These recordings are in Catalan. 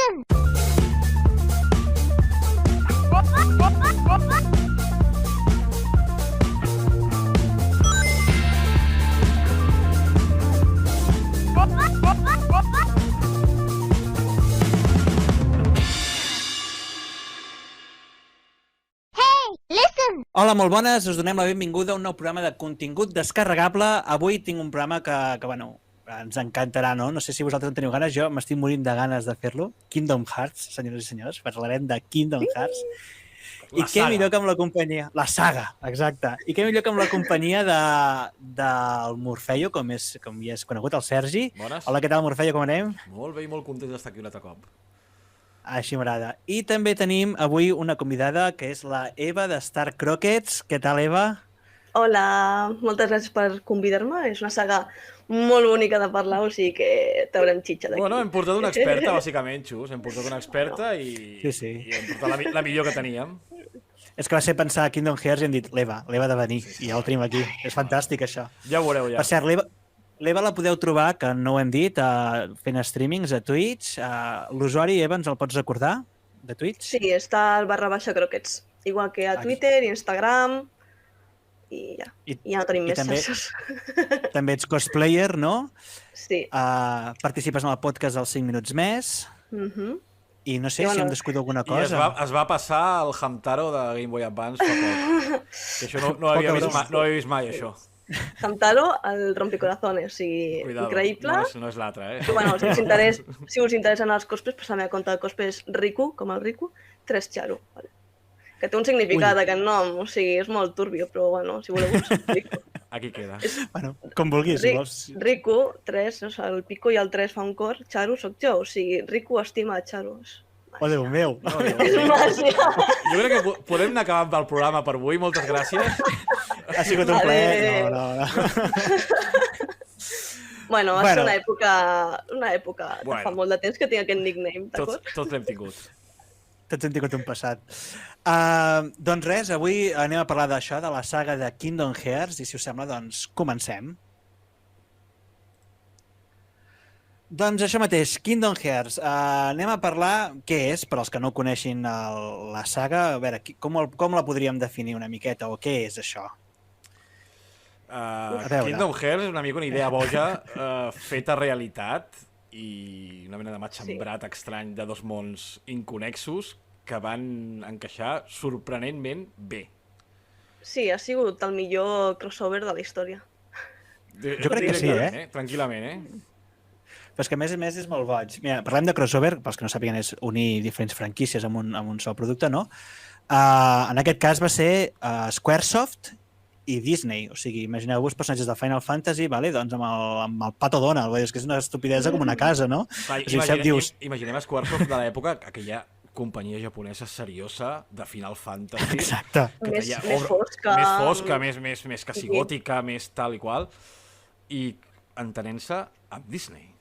listen! Hola, molt bones. Us donem la benvinguda a un nou programa de contingut descarregable. Avui tinc un programa que bueno, ens encantarà, no? No sé si vosaltres en teniu ganes. Jo m'estic morint de ganes de fer-lo. Kingdom Hearts, senyores i senyors. Parlarem de Kingdom Hearts. I què millor que amb la companyia... La saga, exacte. I què millor que amb la companyia del Morfeio, com ja és conegut, el Sergi. Bones. Hola, què tal, Morfeio, com anem? Molt bé i molt content d'estar aquí un altre cop. Així m'agrada. I també tenim avui una convidada, que és la Eva de Star Crockets. Què tal, Eva? Hola, moltes gràcies per convidar-me. És una saga molt bonica de parlar, o sigui que t'haurem xitxa d'aquí. Bueno, hem portat una experta, bàsicament, Xus. Hem portat una experta i hem portat la millor que teníem. És que va ser pensar a Kingdom Hearts i hem dit l'Eva de venir, i ja el tenim aquí. És fantàstic, això. Ja ho veureu, ja. Per cert, l'Eva la podeu trobar, que no ho hem dit, fent streamings a Twitch. L'usuari, Eva, ens el pots recordar, de Twitch? Sí, està al /croquets. Igual que a Twitter, Instagram, i ja. Ja no tenim més xarxes. També ets cosplayer, no? Sí. Participes en el podcast dels 5 minuts més. I no sé si hem descobert alguna cosa. I es va passar el Hamtaro de Game Boy Advance fa poc. Que això no havia vist mai, això. Hamtaro, el rompicorazones, o sigui, Cuidado, increïble. No és l'altre, eh? Bueno, si us interessen els cosplays, pues la meva compte de cosplays Riku, com el Riku, 3 Charu. Vale. Que té un significat aquest nom, o sigui, és molt turbio, però bueno, si voleu us explico. Aquí queda. Bueno, com vulguis. Riku, 3, o sigui, el Pico i el 3 fa un cor, Charu soc jo, o sigui, Riku estima a Charu. Oh, Déu meu! És màgia! Jo crec que podem anar acabant el programa per avui, moltes gràcies. Ha sigut un plaer. No. Bueno, va ser una època de fa molt de temps que tinc aquest nickname, d'acord? Tots l'hem tingut. Tots hem tingut un passat. Doncs res, avui anem a parlar d'això, de la saga de Kingdom Hearts, i si us sembla, doncs comencem. Doncs això mateix, Kingdom Hearts. Anem a parlar què és, per als que no coneixin la saga. A veure, com la podríem definir una miqueta, o què és això? Kingdom Hearts és una mica una idea boja feta realitat i una mena de matxembrat estrany de dos mons inconexos que van encaixar sorprenentment bé. Sí, ha sigut el millor crossover de la història. Jo crec que sí, Tranquil·lament, eh? Però és que a més és molt boig. Mira, parlem de crossover, pels que no sàpiguen, és unir diferents franquícies amb un sol producte, no? En aquest cas va ser Squaresoft i Disney. O sigui, imagineu-vos personatges de Final Fantasy, doncs amb el Pato Donald. És que és una estupidesa com una casa, no? Imaginem Squaresoft de l'època, aquella companyia japonesa seriosa de Final Fantasy. Exacte. Més fosca. Més quasi gòtica, més tal i qual. I entenent-se amb Disney.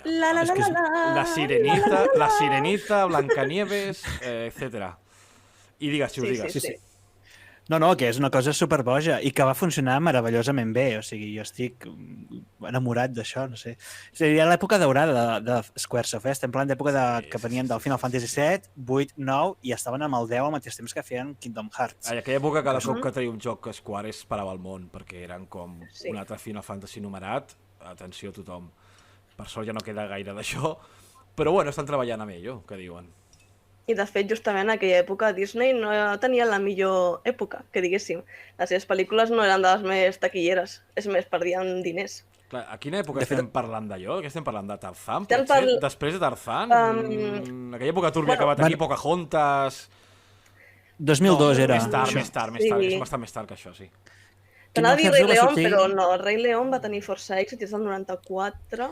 La Sirenita, Blancanieves, etc. I digues, si ho digues. Sí. No, que és una cosa superboja i que va funcionar meravellosament bé. O sigui, jo estic enamorat d'això, no sé. Seria l'època daurada de Squaresoft, estem parlant d'època que venien del Final Fantasy VII, 8, 9 i estaven amb el 10 al mateix temps que feien Kingdom Hearts. En aquella època cada cop que treia un joc Square es parava el món, perquè eren com un altre Final Fantasy numerat. Atenció a tothom. Per sort ja no queda gaire d'això, però bueno, estan treballant amb ell, que diuen. I de fet, justament en aquella època Disney no tenia la millor època, que diguéssim. Les seves pel·lícules no eren de les més taquilleres, és més, perdien diners. Clar, a quina època estem parlant d'allò? Què estem parlant de Tarzan? Després de Tarzan? Aquella època turbia que va tenir Pocahontas... 2002 era. Més tard, és bastant més tard que això, sí. T'anava a dir Rei León, però no, Rei León va tenir força èxit des del 94.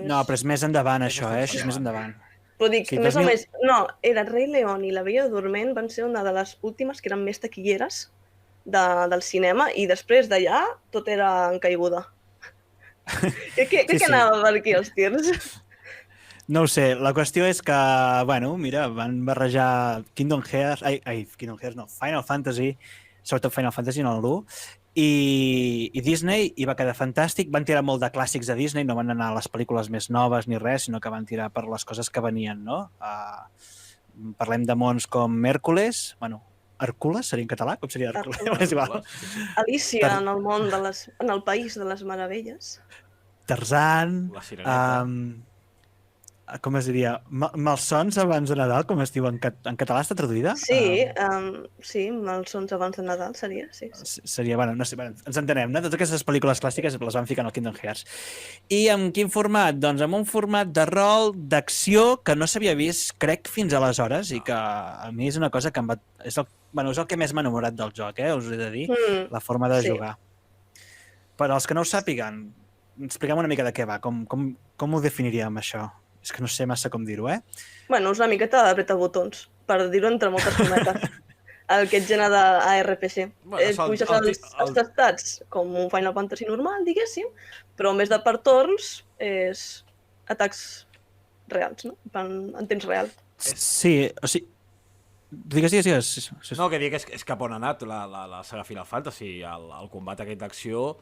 No, però és més endavant això, això és més endavant. Però dic, més o més, no, era Rei León i La Bella Dorment van ser una de les últimes que eren més taquilleres del cinema i després d'allà tot era en caiguda. Què anava per aquí els tirs? No ho sé, la qüestió és que, bueno, mira, van barrejar Final Fantasy, sobretot Final Fantasy, no l'1, I Disney hi va quedar fantàstic. Van tirar molt de clàssics de Disney, no van anar a les pel·lícules més noves ni res, sinó que van tirar per les coses que venien, no? Parlem de mons com Hèrcules, bueno, Hèrcules seria en català? Com seria Hèrcules? És igual. Alicia en el món en el país de les meravelles. Tarzan, La Sireneta. com es diria? Malsons abans de Nadal, com es diu en català, està traduïda? Sí, Malsons abans de Nadal seria, sí. Seria, bueno, no sé, ens entenem, no? Totes aquestes pel·lícules clàssiques les van ficar en el Kingdom Hearts. I amb quin format? Doncs amb un format de rol, d'acció, que no s'havia vist, crec, fins aleshores, i que a mi és una cosa que em va... És el que més m'ha enamorat del joc, us he de dir, la forma de jugar. Per als que no ho sàpiguen, expliquem una mica de què va, com ho definiríem, això? És que no sé massa com dir-ho, Bueno, és una miqueta d'apretar botons, per dir-ho entre moltes cometes. Aquest gènere d'ARPG. Puges els estats com un Final Fantasy normal, diguéssim, però en vez de per torns és atacs reals, no? En temps real. Sí, o sigui... Digues. No, que dic és cap on ha anat la saga Final Fantasy, el combat aquest d'acció,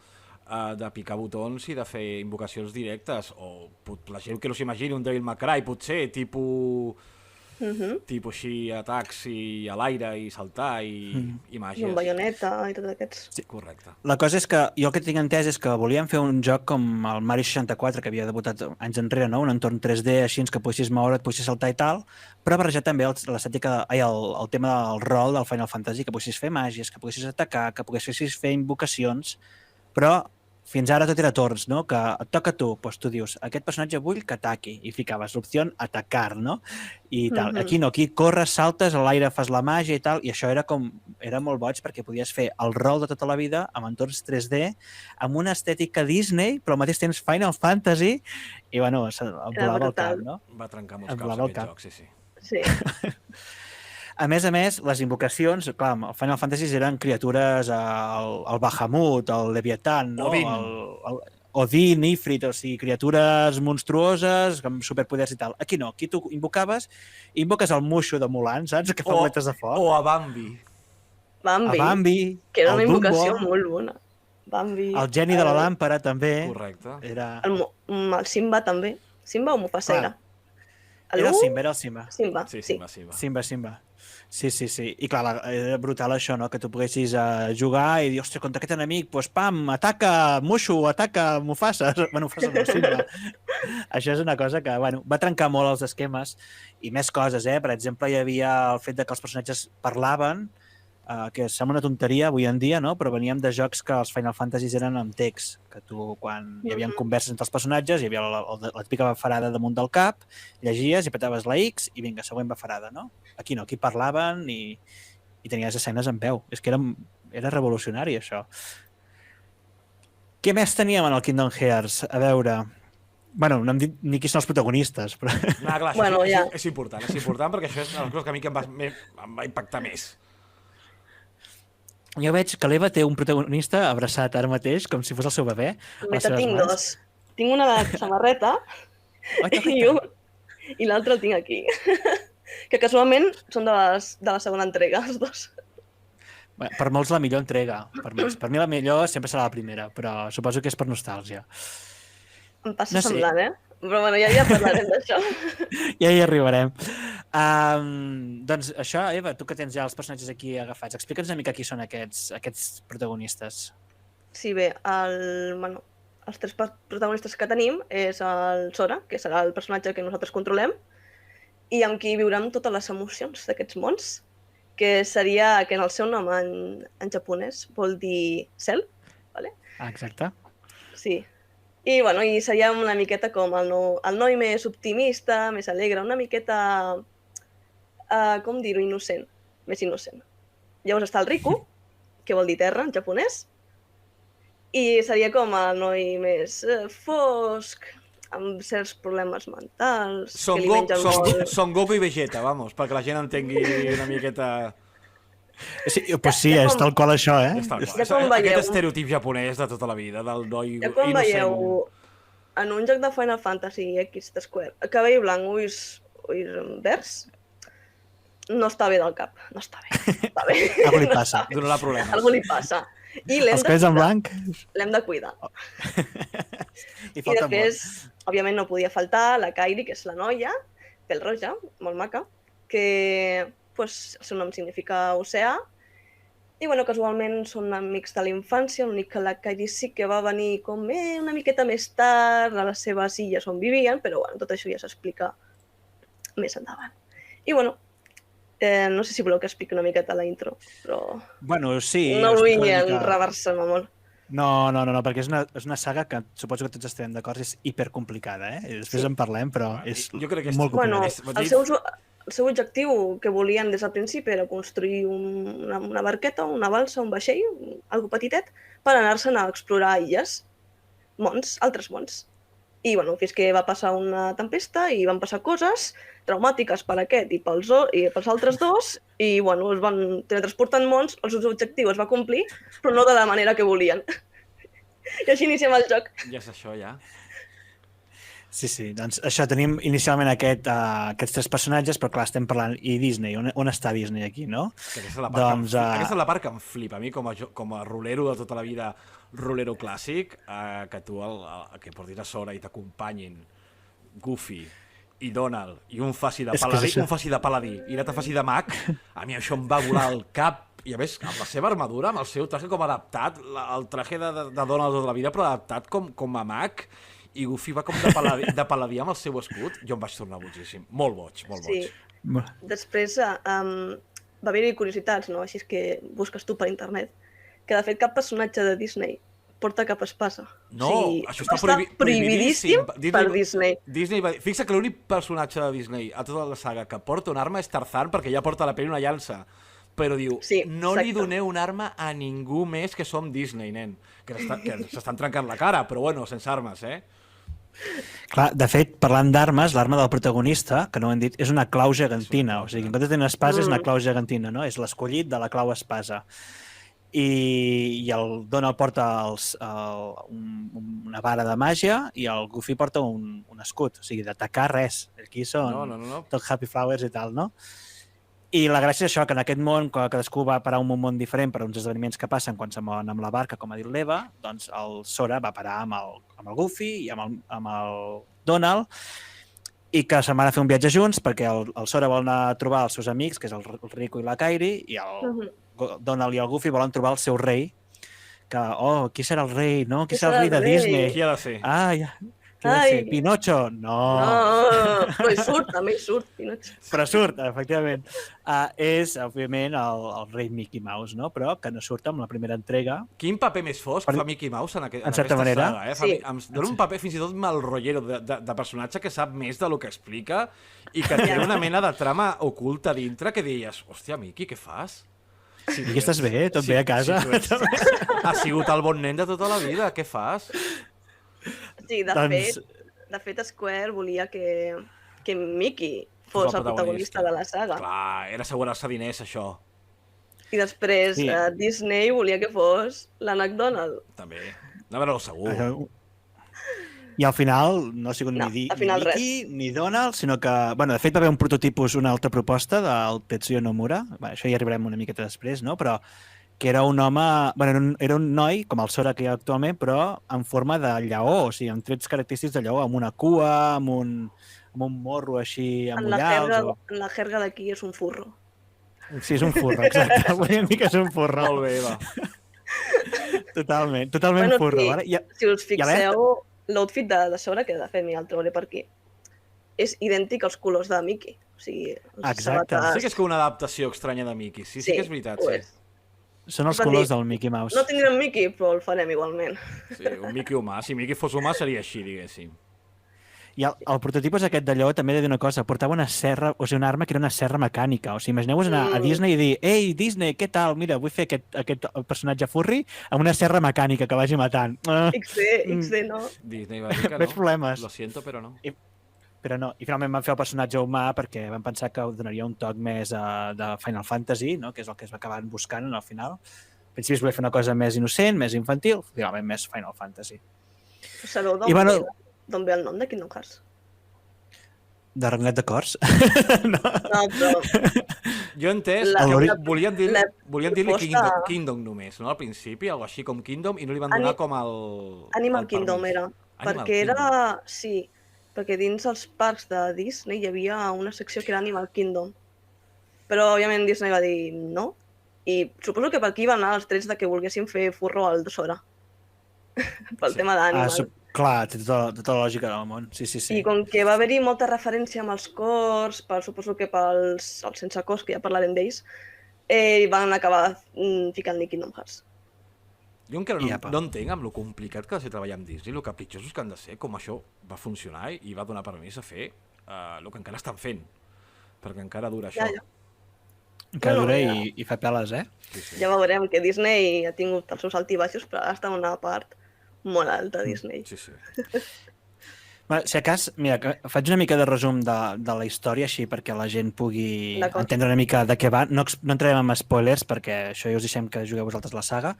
de picar botons i de fer invocacions directes, o la gent que no s'imagini un Devil May Cry, potser, tipus així, atacs i a l'aire i saltar i màgies. I un baioneta i tot aquests. Sí. Correcte. La cosa és que jo el que tinc entès és que volíem fer un joc com el Mario 64, que havia debutat anys enrere, no? Un entorn 3D així que poguessis moure, et poguessis saltar i tal, però barrejar també l'estètica, el tema del rol del Final Fantasy, que poguessis fer màgies, que poguessis atacar, que poguessis fer invocacions, però fins ara tot era torns, no? Que et toca a tu, doncs tu dius, aquest personatge vull que ataqui, i ficaves l'opció atacar, no? I tal. Aquí no, aquí corres, saltes, a l'aire fas la màgia i tal, i això era molt boig perquè podies fer el rol de tota la vida amb entorns 3D, amb una estètica Disney, però al mateix temps Final Fantasy, i bueno, em volava el cap, no? Va trencar molts caps aquest joc, sí. Sí. A més, les invocacions, clar, el Final Fantasy eren criatures, el Bahamut, el Leviathan, no? Odin, Ifrit, o sigui, criatures monstruoses, amb superpoders i tal. Aquí no, aquí tu invoques el Mushu de Mulan, saps? Que fa boletes de foc. O a Bambi. Bambi, que era una invocació molt bona. Bambi. El geni de la làmpara, també. Correcte. El Simba, també. Simba o Mufasa era? Era el Simba. Simba. Sí. I clar, era brutal això, no? Que tu poguessis jugar i dir, ostres, contra aquest enemic, doncs pam, ataca Mushu, ataca Mufasa. Bueno, Mufasa no, Simba. Això és una cosa que, bueno, va trencar molt els esquemes i més coses, Per exemple, hi havia el fet de que els personatges parlaven, que sembla una tonteria avui en dia, no? Però veníem de jocs que els Final Fantasy eren amb text, que tu, quan hi havia converses entre els personatges, hi havia la típica bafarada damunt del cap, llegies i petaves la X i vinga, següent bafarada, no? Aquí no, aquí parlaven i tenies escenes en veu. És que era revolucionari, això. Què més teníem en el Kingdom Hearts? A veure... Bueno, no hem dit ni qui són els protagonistes, però... No, clar, això és important perquè això és una cosa que a mi em va impactar més. Jo veig que l'Eva té un protagonista abraçat ara mateix, com si fos el seu bebè. Tinc dos. Tinc una de samarreta i l'altre el tinc aquí. Que casualment són de la segona entrega, els dos. Per molts la millor entrega. Per mi la millor sempre serà la primera, però suposo que és per nostàlgia. Em passa semblant, Però bueno, ja parlarem d'això. Ja hi arribarem. Doncs això, Eva, tu que tens ja els personatges aquí agafats, explica'ns una mica qui són aquests protagonistes. Sí, bé, els tres protagonistes que tenim és el Sora, que serà el personatge que nosaltres controlem, i amb qui viurem totes les emocions d'aquests mons, que seria que en el seu nom en japonès vol dir cel, ¿vale? Exacte. Sí. I seria una miqueta com el noi més optimista, més alegre, una miqueta, com dir-ho, innocent, més innocent. Llavors està el Riku, que vol dir terra en japonès, i seria com el noi més fosc, amb certs problemes mentals... Son Goku i Vegeta, vamos, perquè la gent entengui una miqueta... Sí, pues sí, és tal qual això, Aquest estereotip japonès de tota la vida, del noi innocent. Quan veieu en un joc de Final Fantasy X de Square, cabell blanc, ulls verds, no està bé del cap, no està bé. Algú li passa. Donarà problemes. Algú li passa. I l'hem Els de cabells en cuidar. blanc. L'hem de cuidar. I I falta després, molt. òbviament, no podia faltar la Kairi, que és la noia, pèl roja, molt maca, que pues, el seu nom significa oceà. I bueno, casualment són amics de la infància, l'únic que la Kairi sí que va venir com una miqueta més tard a les seves illes on vivien, però bueno, tot això ja s'explica més endavant. I bueno, no sé si voleu que expliqui una miqueta la intro, però Bueno, sí. no explica vull una mica. enreversar-me molt. No, perquè és una saga que suposo que tots estarem d'acord, és hipercomplicada, eh? I després Sí. en parlem, però és Jo crec que és molt Bueno, complicada. el seu objectiu que volien des del principi era construir una barqueta, una balsa, un vaixell, algo petitet, per anar-se'n a explorar illes, mons, altres mons. I bueno, fins que va passar una tempesta i van passar coses traumàtiques per aquest i pels altres dos, i bueno, es van teletransportar en mons, el seu objectiu es va complir, però no de la manera que volien. I així iniciem el joc. Ja és això, ja. Sí, doncs això, tenim inicialment aquests tres personatges, però clar, estem parlant, i Disney, on està Disney aquí, no? Que aquesta és la part, Doncs, aquesta és la part que em flipa. A mi, com a rolero de tota la vida, rolero clàssic, que tu que portis a sobre i t'acompanyin Goofy i Donald i un faci de És que és paladí, això. un faci de paladí i l'altre faci de mag, a mi això em va volar al cap. I a més, amb la seva armadura, amb el seu traje com adaptat, el traje de Donald tota la vida, però adaptat com a mag, i Goofy va com de paladí amb el seu escut, jo em vaig tornar boigíssim. Molt boig, molt boig. Sí. Després va haver-hi curiositats, no? Així és que busques tu per internet, que de fet cap personatge de Disney porta cap espasa. No, o sigui, això està prohibidíssim per Disney. Disney va dir, fixa que l'únic personatge de Disney a tota la saga que porta una arma és Tarzan, perquè ja porta a la pell una llança. Però diu, Sí, no li exacte. doneu una arma a ningú més que som Disney, nen. Que s'estan trencant la cara, però bueno, sense armes, eh? Clar, de fet, parlant d'armes, l'arma del protagonista, que no ho hem dit, és una clau gegantina. O sigui, en comptes de tenir una espasa, és una clau gegantina, no? És l'escollit de la clau espasa. I el Donald porta una vara de màgia i el Goofy porta un escut. O sigui, d'atacar res. Aquí són No. tot Happy Flowers i tal, no? I la gràcia és això, que en aquest món, que cadascú va parar a un món diferent per uns esdeveniments que passen quan se mouen amb la barca, com ha dit l'Eva, doncs el Sora va parar amb el Goofy i amb el Donald, i que se'n van a fer un viatge junts perquè el Sora vol anar a trobar els seus amics, que és el Rico i la Kairi, i el Donald i el Goofy volen trobar el seu rei, que, qui serà el rei, no? Qui serà el rei de Disney? Qui ha de ser? Ja. Qui ha de ser? Pinocho? No. Però hi surt, també hi surt, Pinocho. Però surt, efectivament. És, òbviament, el rei Mickey Mouse, no? Però que no surt amb la primera entrega. Quin paper més fosc fa Mickey Mouse en certa aquesta manera. saga, eh? Sí. Em dona un paper fins i tot mal rotllero de personatge que sap més del que explica i que té una mena de trama oculta dintre que deies, hòstia, Mickey, què fas? I que estàs bé? Tot bé a casa? Has sigut el bon nen de tota la vida, què fas? Sí, de fet, Square volia que Mickey fos el protagonista de la saga. Clar, era assegurar-se diners, això. I després Sí. Disney volia que fos l'Ànec Donald. També. No, però segur. I al final no ha sigut No, ni al final Mickey ni Donald, sinó que, bueno, de fet va haver un prototipus, una altra proposta del Tetsuya Nomura, això hi arribarem una miqueta després, no? Però que era un home, bueno, era un noi, com el Sora que hi ha actualment, però en forma de lleó, o sigui, amb trets característics de lleó, amb una cua, amb un morro així En amullals. la jerga d'aquí és un furro. Sí, és un furro, exacte. Volíem dir que és un furro. Molt bé, va. Totalment Bueno, furro. sí. Vale? Si us fixeu, l'outfit de Sora, que de fet mira, el trobaré per aquí, és idèntic als colors de Mickey. O sigui, els Exacte. sabates... Sí que és com una adaptació estranya de Mickey. Sí que és veritat, ho sí. és. Són els Va dir, colors del Mickey Mouse. No tindrem Mickey, però el farem igualment. Sí, un Mickey humà. Si Mickey fos humà seria així, diguéssim. I el prototipus aquest de lleó també he de dir una cosa, portava una serra, o sigui, una arma que era una serra mecànica. O sigui, imagineu-vos anar a Disney i dir «Ei, Disney, què tal? Mira, vull fer aquest personatge furri amb una serra mecànica que vagi matant». XD, no? Disney va dir que Veig problemes. Lo siento, però no. Però no, i finalment van fer el personatge humà perquè van pensar que donaria un toc més de Final Fantasy, no? Que és el que es va acabar buscant al final. Al principi es volia fer una cosa més innocent, més infantil, finalment més Final Fantasy. Sabeu I bueno, d'on ve el nom de Kingdom Hearts? De rengllet de cors? No. No, però Jo he entès La- que la- volien la dir-li proposta- Kingdom només, no? Al principi, algo així com Kingdom, i no li van Ani- donar com el Animal el Kingdom permís. era, Animal perquè era... Kingdom. Sí, perquè dins els parcs de Disney hi havia una secció que era Animal Kingdom. Però, òbviament, Disney va dir no. I suposo que per aquí van anar els trets de que volguessin fer furro al Sora. Pel Sí. tema d'Animal. Clar, té tota la lògica del món. Sí. I com que va haver-hi molta referència amb els cors, suposo que pels els sense cors, que ja parlarem d'ells, van acabar ficant-li Kingdom Hearts. Jo encara I apa. no entenc amb lo complicat que ha de ser treballar amb Disney, lo capritxosos que han de ser, com això va funcionar i va donar permís a fer el que encara estan fent, perquè encara dura això. Ja. Encara No, dura ja. i fa peles, eh? Sí. Ja veurem que Disney ha tingut els seus altibaixos, però ara està en una part molt alta, Disney. Sí. Va, si a cas, mira, faig una mica de resum de la història així perquè la gent pugui D'acord. entendre una mica de què va. No entrarem en spoilers perquè això ja us deixem que jugueu vosaltres la saga,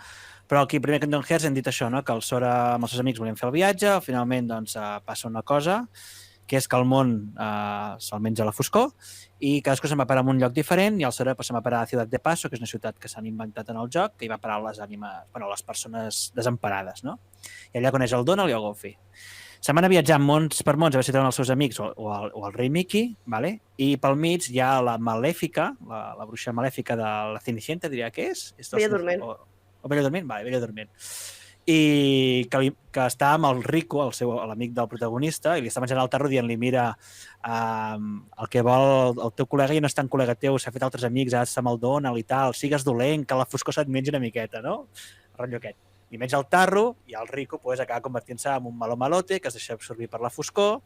però aquí primer Kingdom Hearts hem dit això, no? Que el Sora amb els seus amics volien fer el viatge, finalment doncs, passa una cosa, que és que el món se'l menja la foscor i cadascú se'n va parar en un lloc diferent i el Sora se'n va parar a Ciutat de Paso, que és una ciutat que s'han inventat en el joc, que hi va parar les ànimes, les persones desemparades, no? I allà coneix el Donald i el Goofy. Se'n van a viatjar mons per mons a veure si troben els seus amics o el rei Mickey, vale? I pel mig hi ha la Malèfica, la bruixa malèfica de la Cenicienta, diria que és? Bella Dorment. O Bella Dorment? Vale, Bella Dorment. I que està amb el Rico, l'amic del protagonista, i li està menjant el tarro dient-li, mira, el que vol el teu col·lega ja no és tan col·lega teu, s'ha fet altres amics, has amb el Donald i tal, sigues dolent, que la foscor se't menja una miqueta, no? El rotllo aquest. I menja el tarro i el Rico pues, acaba convertint-se en un malo malote que es deixa absorbir per la foscor.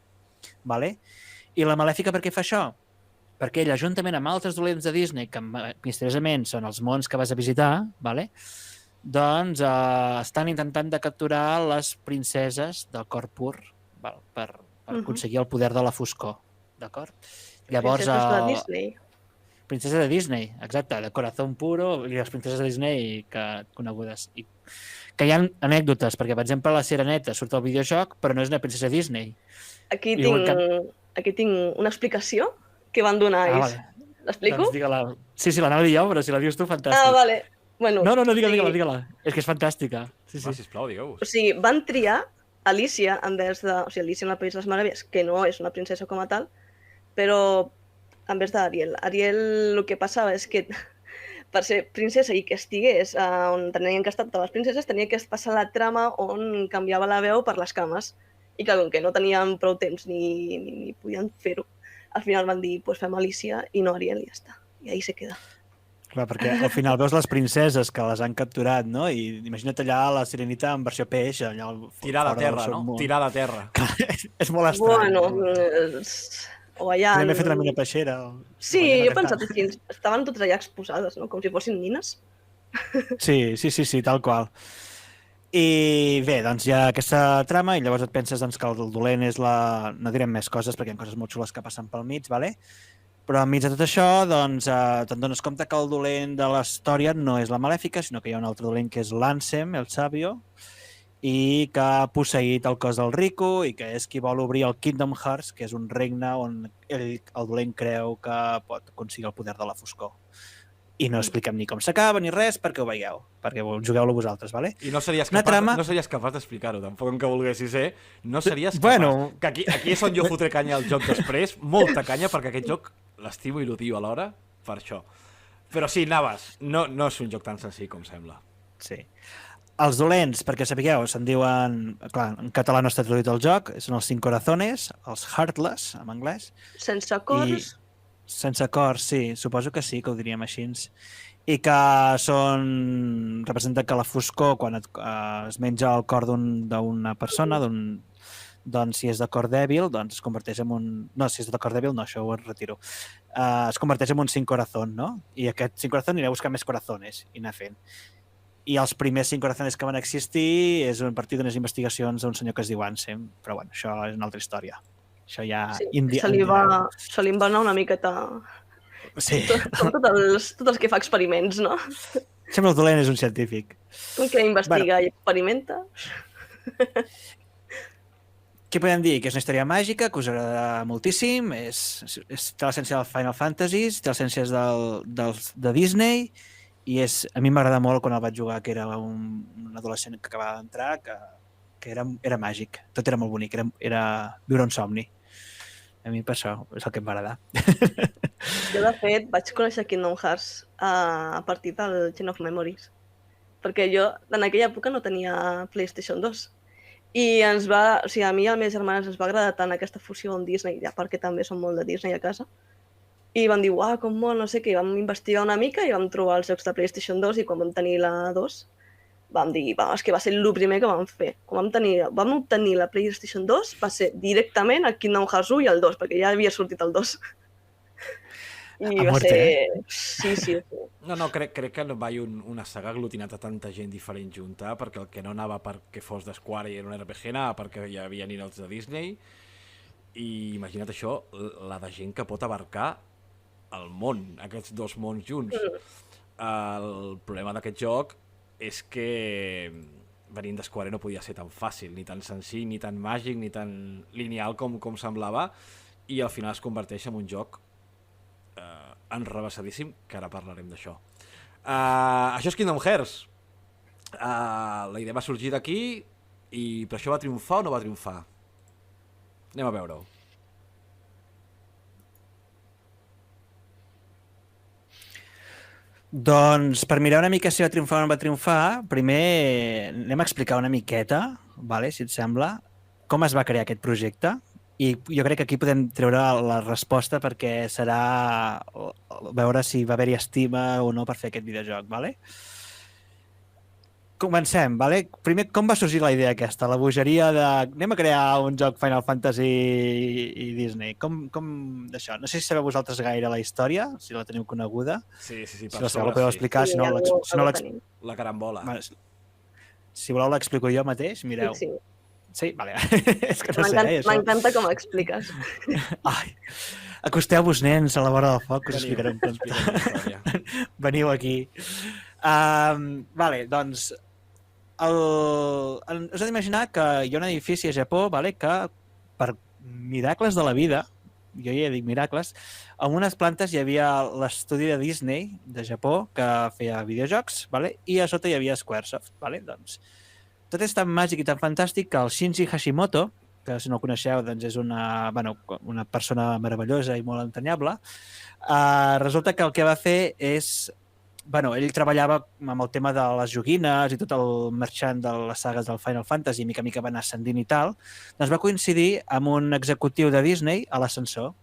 Vale? I la Malèfica per què fa això? Perquè ella, juntament amb altres dolents de Disney, que misteriosament són els mons que vas a visitar, vale? Doncs estan intentant de capturar les princeses del cor pur per aconseguir el poder de la foscor. D'acord? Llavors, Princeses de Disney. princesa de Disney, exacte, de corazón puro i les princeses de Disney conegudes. I que hi ha anècdotes, perquè, per exemple, la Sireneta surt al videojoc, però no és una princesa Disney. Aquí tinc una explicació que van donar ells. Vale. L'explico? Doncs sí, l'anava a dir jo, però si la dius tu, fantàstic. Vale. Bueno, No, digue-la. És que és fantàstica. Sí. Va, sisplau, digueu-vos. O sigui, van triar Alicia en vez de... O sigui, Alicia en el País de les Meravelles, que no és una princesa com a tal, però en vez d'Ariel. Ariel el que passava és que per ser princesa i que estigués on tenien que estar totes les princeses, tenia que passar la trama on canviava la veu per les cames. I que com que no tenien prou temps ni podien fer-ho, al final van dir, pues fem Alicia i no Ariel i ja està. I ahí se queda. Clar, perquè al final veus les princeses que les han capturat, no? I imagina't allà la Sirenita en versió peix, allà Tirar a fora del terra, seu no? món. Tirar a terra. És molt estrany. Bueno, o allà... Podríem haver fet una mina peixera. Sí, jo he pensat que estaven totes allà exposades, no? Com si fossin nines. Sí, tal qual. I bé, doncs hi ha aquesta trama i llavors et penses doncs, que el dolent és la... No direm més coses perquè hi ha coses molt xules que passen pel mig, vale? Però enmig de tot això doncs, te'n dones compte que el dolent de la història no és la Malèfica, sinó que hi ha un altre dolent que és l'Ansem, el Sabio, i que ha posseït el cos del Rico i que és qui vol obrir el Kingdom Hearts, que és un regne on el dolent creu que pot aconseguir el poder de la foscor. I no expliquem ni com s'acaba ni res perquè ho veieu, perquè jugueu-lo vosaltres, vale? I no series capaç d'explicar-ho, tampoc en que volguessis ser. No series capaç. Bueno. Que aquí és on jo fotré canya al joc després, molta canya, perquè aquest joc l'estimo i l'odio alhora, per això. Però sí, anaves, no és un joc tan senzill com sembla. Sí. Els dolents, perquè sapigueu, se'n diuen... Clar, en català no està traduït el joc, són els 5 corazones, els Heartless, en anglès. Sense cors... Sense cor, sí, suposo que sí, que ho diríem així. I que representa que la foscor, quan es menja el cor d'una persona, doncs si és de cor dèbil, doncs es converteix en un... No, si és de cor dèbil, no, això ho retiro. Es converteix en un 5 corazón, no? I aquest 5 corazón anirà a buscar més corazones i anar fent. I els primers 5 corazones que van existir és a partir d'unes investigacions d'un senyor que es diu Ansem, però bueno, això és una altra història. Això ja... Sí, se li va anar una miqueta... Sí. Com tots els que fa experiments, no? Sembla el dolent és un científic. Com que investiga i experimenta. Què podem dir? Que és una història màgica, que us agradarà moltíssim, té l'essència del Final Fantasy, té l'essència de Disney, i a mi m'agrada molt quan el vaig jugar, que era un adolescent que acabava d'entrar, que era màgic, tot era molt bonic, era viure un somni. A mi per això és el que em va agradar. Jo, de fet, vaig conèixer Kingdom Hearts a partir del Chain of Memories, perquè jo en aquella època no tenia PlayStation 2. I a mi i a les meves germanes ens va agradar tant aquesta fusió amb Disney, ja perquè també som molt de Disney a casa, i vam dir, uau, com molt, no sé què, i vam investigar una mica i vam trobar els jocs de PlayStation 2 i quan vam tenir la 2 vam dir, és que va ser el primer que vam fer. Quan vam obtenir la PlayStation 2 va ser directament el Kingdom Hearts 1 i el 2, perquè ja havia sortit el 2. I va ser... Sí. No, crec que no va haver una saga aglutinat a tanta gent diferent junta, perquè el que no anava perquè fos d'Square i era un RPG, anava perquè hi havia els de Disney, i imagina't això, la de gent que pot abarcar el món, aquests dos mons junts. El problema d'aquest joc és que venint d'Square no podia ser tan fàcil, ni tan senzill, ni tan màgic, ni tan lineal com semblava, i al final es converteix en un joc enrevessadíssim, que ara parlarem d'això. Això és Kingdom Hearts. La idea va sorgir d'aquí, però això va triomfar o no va triomfar? Anem a veure-ho. Doncs per mirar una mica si va triomfar o no va triomfar, primer anem a explicar una miqueta, si et sembla, com es va crear aquest projecte. I jo crec que aquí podem treure la resposta perquè serà veure si va haver-hi estima o no per fer aquest videojoc. Comencem. Primer, com va sorgir la idea aquesta? La bogeria de anem a crear un joc Final Fantasy i Disney. Com d'això? No sé si sabeu vosaltres gaire la història, si la teniu coneguda. Sí, si la sabeu, la podeu explicar. Si no, la carambola. Si voleu l'explico jo mateix, mireu. Sí, vale. És que no sé, m'encanta com expliques. Ai, acosteu-vos, nens, a la vora del foc, us explicaré un conte. Veniu aquí. Doncs, us heu d'imaginar que hi ha un edifici a Japó que per miracles de la vida, jo ja dic miracles, en unes plantes hi havia l'estudi de Disney de Japó que feia videojocs, i a sota hi havia Squaresoft. Doncs, tot és tan màgic i tan fantàstic que el Shinji Hashimoto, que si no el coneixeu és una persona meravellosa i molt entranyable, resulta que el que va fer és... ell treballava amb el tema de les joguines i tot el marxant de les sagues del Final Fantasy, i mica a mica va anar ascendint i tal, doncs va coincidir amb un executiu de Disney a l'ascensor.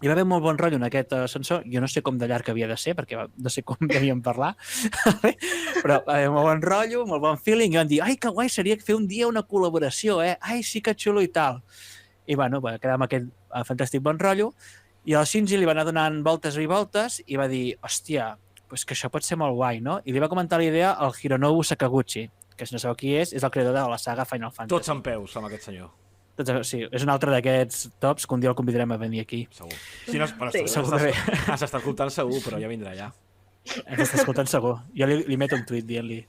Hi va haver un molt bon rotllo en aquest ascensor. Jo no sé com de llarg havia de ser, perquè no sé com devíem parlar, però va haver un molt bon rotllo, molt bon feeling, i van dir, ai, que guai, seria fer un dia una col·laboració, ai, sí que xulo i tal. I va quedar amb aquest fantàstic bon rotllo, i al Shinji li va anar donant voltes i voltes, i va dir, hòstia, pues que això pot ser molt guai, no? I li va comentar la idea al Hironobu Sakaguchi, que si no sabeu qui és el creador de la saga Final Fantasy. Tots en peus amb aquest senyor. Sí, és un altre d'aquests tops que un dia el convidarem a venir aquí. Segur. Si no, ens està escoltant segur, però ja vindrà ja. Ens està escoltant segur. Jo li meto un tuit dient-li.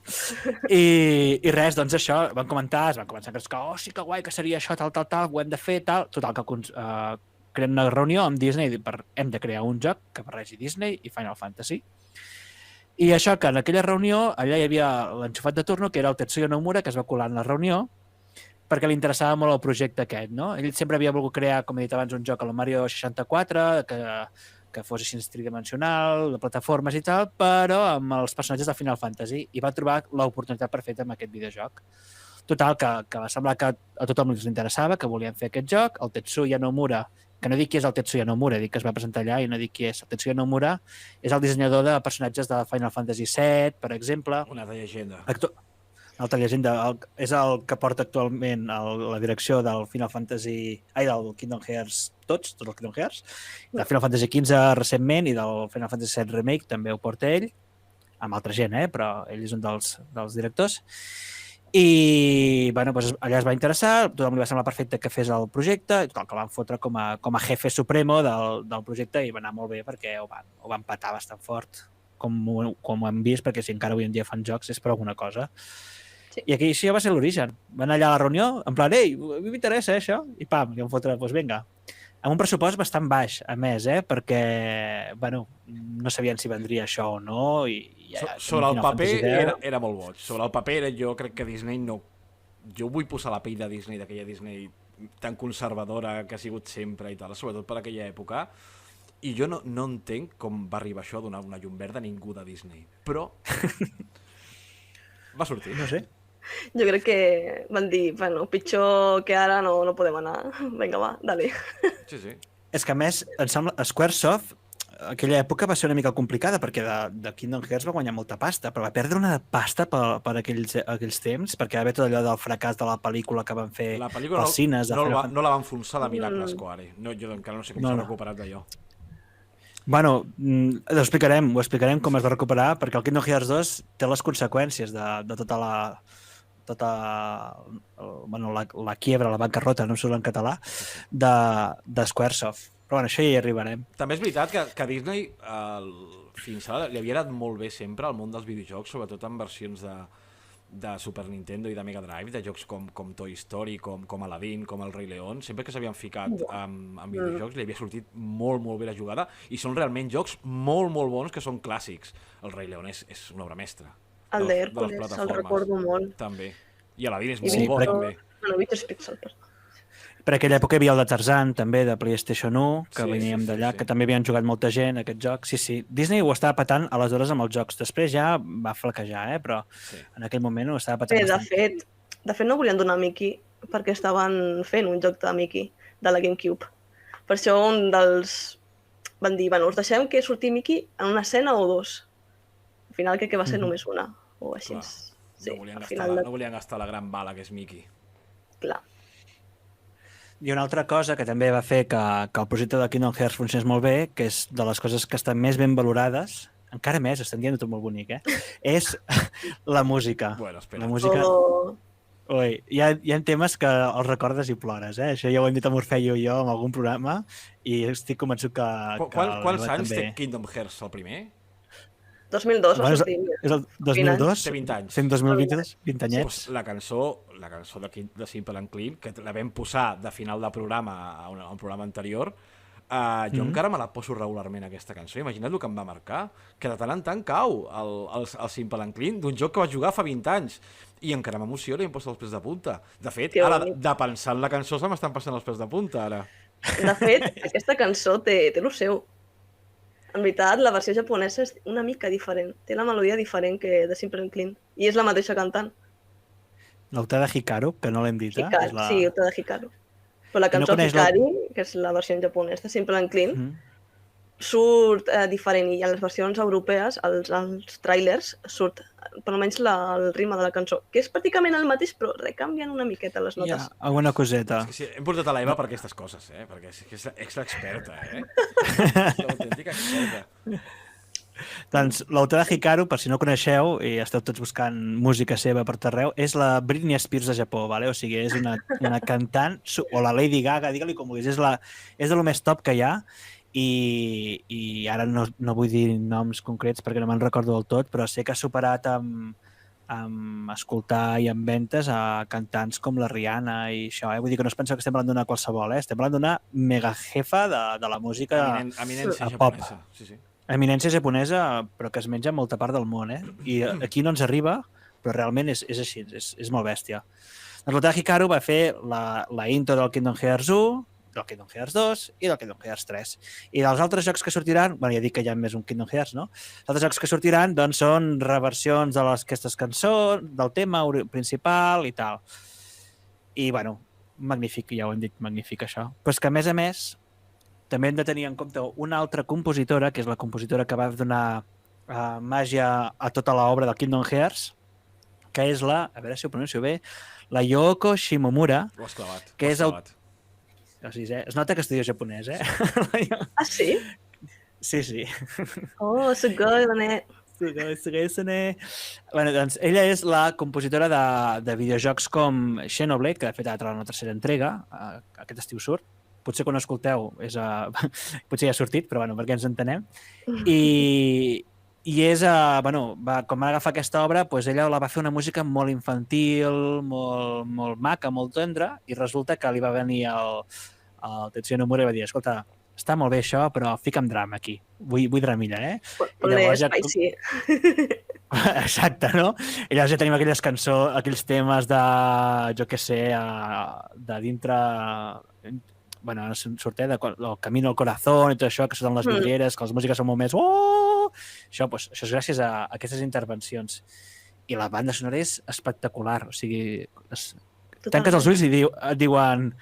I res, doncs això, van comentar, es van començar a criticar, sí que guai, que seria això, tal, ho hem de fer, tal. Total, que creen una reunió amb Disney i hem de crear un joc que barregi Disney i Final Fantasy. I això, que en aquella reunió, allà hi havia l'enxufat de turno, que era el Tetsuya Nomura, que es va colar en la reunió, perquè li interessava molt el projecte aquest, no? Ell sempre havia volgut crear, com he dit abans, un joc a la Mario 64, que fos així tridimensional, de plataformes i tal, però amb els personatges de Final Fantasy, i va trobar l'oportunitat perfecta amb aquest videojoc. Total, que va semblar que a tothom els interessava, que volien fer aquest joc. El Tetsuya Nomura, que no dic qui és el Tetsuya Nomura, dic que es va presentar allà i no dic qui és. El Tetsuya Nomura és el dissenyador de personatges de Final Fantasy VII, per exemple. Una altra llegenda. Altra llegenda. És el que porta actualment la direcció del Final Fantasy... del Kingdom Hearts, tots els Kingdom Hearts. De Final Fantasy XV recentment i del Final Fantasy VII Remake també ho porta ell, amb altra gent, però ell és un dels directors. I allà es va interessar, tothom li va semblar perfecte que fes el projecte, i total, que el van fotre com a jefe supremo del projecte, i va anar molt bé perquè ho van patar bastant fort, com ho hem vist, perquè si encara avui en dia fan jocs és per alguna cosa. Sí. I aquí això va ser l'origen. Van allà a la reunió, en plan, ei, a mi m'interessa això, i pam, i vam fotre, doncs vinga. Amb un pressupost bastant baix, a més, perquè, bueno, no sabien si vendria això o no, i ja Sobre el Final paper Fantasy X. era molt boig. Sobre el paper jo crec que Disney no... Jo vull posar la pell de Disney, d'aquella Disney tan conservadora que ha sigut sempre i tal, sobretot per aquella època, i jo no entenc com va arribar això a donar una llum verda a ningú de Disney. Però va sortir. No sé. Jo crec que van dir, bueno, pitjor que ara no podem anar. Vinga, va, dale. Sí, sí. És que, a més, em sembla, Squaresoft, aquella època va ser una mica complicada, perquè de Kingdom Hearts va guanyar molta pasta, però va perdre una pasta per aquells temps, perquè va haver tot allò del fracàs de la pel·lícula que van fer La pel·lícula als cines. no la van enfonsar de miracle, Square. No, jo encara no sé com s'ha recuperat d'allò. Bueno, ho explicarem com es va recuperar, perquè el Kingdom Hearts 2 té les conseqüències de tota la quiebra, la bancarrota, no em surt en català, de Squaresoft. Però bueno, això ja hi arribarem. També és veritat que Disney fins ara li havia anat molt bé sempre al món dels videojocs, sobretot en versions de Super Nintendo i de Mega Drive, de jocs com Toy Story, com Aladdin, com el Rei León. Sempre que s'havien ficat en videojocs li havia sortit molt, molt bé la jugada, i són realment jocs molt, molt bons, que són clàssics. El Rei León és una obra mestra. El d'Hèrcules, el recordo molt. També. I Aladdin és molt bo, també. Bueno, Witcher's Pixel, perdó. Per aquella època hi havia el de Tarzan, també, de PlayStation 1, que veníem d'allà, que també havien jugat molta gent, aquest joc. Sí. Disney ho estava patant aleshores amb els jocs. Després ja va flaquejar, però en aquell moment ho estava patant bastant. De fet, no volien donar Mickey perquè estaven fent un joc de Mickey, de la GameCube. Per això un dels... van dir, bueno, us deixem que surti Mickey en una escena o dos. Al final crec que va ser només una, o així. Sí, no volien gastar la gran bala que és Mickey. Clar. I una altra cosa que també va fer que el projecte de Kingdom Hearts funcionés molt bé, que és de les coses que estan més ben valorades, encara més, estan dient tot molt bonic, és la música. Bueno, espera. La música... Ui, hi ha temes que els recordes i plores, Això ja ho hem dit amb Orfeo i jo en algun programa, i estic convençut que Quants anys també... té Kingdom Hearts, el primer? 2002 va sortir. És el 2002? Té 20 anys. Fem 2022? 20 anyets? Pues la cançó de Simple and Clean, que la vam posar de final de programa a un programa anterior, jo encara me la poso regularment, aquesta cançó. Imagina't el que em va marcar, que de tant en tant cau el Simple and Clean, d'un joc que va jugar fa 20 anys, i encara m'emociona i em posa els pèls de punta. De fet, ara, de pensar en la cançó, se m'estan passant els pèls de punta, ara. De fet, aquesta cançó té el seu. En veritat, la versió japonesa és una mica diferent. Té la melodia diferent que de Simple and Clean. I és la mateixa cantant. L'Utada Hikaru, que no l'hem dit, Sí, Utada Hikaru. Però la cançó Hikari, que és la versió en japonès de Simple and Clean, surt diferent. I en les versions europees, als tràilers, surt per almenys el ritme de la cançó, que és pràcticament el mateix, però recanvien una miqueta les notes. Ja, alguna coseta. Sí, hem portat a l'Eva per aquestes coses, perquè és l'experta, És l'autèntica experta. Doncs l'Utada Hikaru, per si no coneixeu, i esteu tots buscant música seva per tot arreu, és la Britney Spears de Japó, o sigui, és una cantant, o la Lady Gaga, digue-li com vulguis, és de lo més top que hi ha, i ara no vull dir noms concrets perquè no me'n recordo del tot, però sé que ha superat amb escoltar i amb ventes a cantants com la Rihanna i això, Vull dir que no es pensa que estem parlant d'una qualsevol, Estem parlant d'una mega jefa de la música eminència pop. japonesa, sí. Eminència japonesa, però que es menja molta part del món, I aquí no ens arriba, però realment és així, és molt bèstia. Doncs l'Utada Hikaru va fer la intro del Kingdom Hearts 1, del Kingdom Hearts 2 i del Kingdom Hearts 3. I dels altres jocs que sortiran, ja dic que hi ha més un Kingdom Hearts, no? Els altres jocs que sortiran doncs, són reversions d'aquestes cançons, del tema principal i tal. I, magnífic, ja ho hem dit, magnífic això. Però és que, a més, també hem de tenir en compte una altra compositora, que és la compositora que va donar màgia a tota l'obra del Kingdom Hearts, que és a veure si ho pronuncio bé, la Yoko Shimomura. Ho has clavat, que és es nota que estudia japonès, Ah, sí? Sí. Oh, sugoi da ne. Doncs ella és la compositora de videojocs com Xenoblade, que de fet ha tret una tercera entrega, aquest estiu surt. Potser quan ho escolteu potser ja ha sortit, però perquè ens entenem. I és, com va agafar aquesta obra, doncs ella la va fer una música molt infantil, molt maca, molt tendra, i resulta que li va venir el Tetsuya Nomura i va dir, escolta, està molt bé això, però fica'm drama aquí. Vull dramilla, eh? Ponle spicy. Exacte, no? I llavors ja tenim aquelles cançons, aquells temes de, jo què sé, de dintre... Bueno, sortir de Camino al Corazón i tot això, que són les vidrieres, que les músiques són molt més... Oh! Això és gràcies a aquestes intervencions. I la banda sonora és espectacular. O sigui, tanques els ulls i et diuen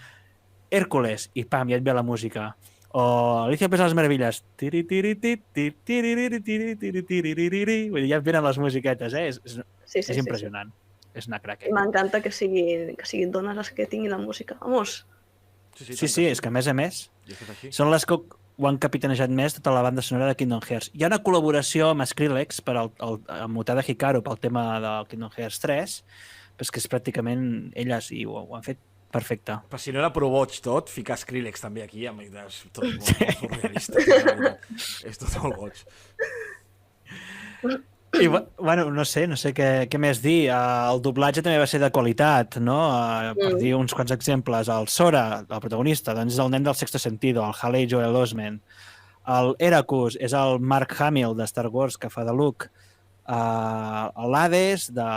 Hércules, i pam, ja et ve la música. O Alicia Pesa les Meravilles. Vull dir, ja et venen les musiquetes, eh? És impressionant. És una craque. M'encanta que siguin dones les que tinguin la música. Vamos! Sí, és que a més són les que ho han capitanejat més tota la banda sonora de Kingdom Hearts. Hi ha una col·laboració amb Skrillex per amb Utada Hikaru pel tema del Kingdom Hearts 3, però és que és pràcticament elles i ho han fet perfecte. Però si no era prou boig tot, ficar Skrillex també aquí, és tot molt surrealista. És tot molt boig. I, bueno, no sé què més dir. El doblatge també va ser de qualitat, no? Per dir uns quants exemples. El Sora, el protagonista, doncs és el nen del Sexto Sentido, el Haley Joel Osment. El Heracus és el Mark Hamill de Star Wars, que fa de Luke. L'Hades, de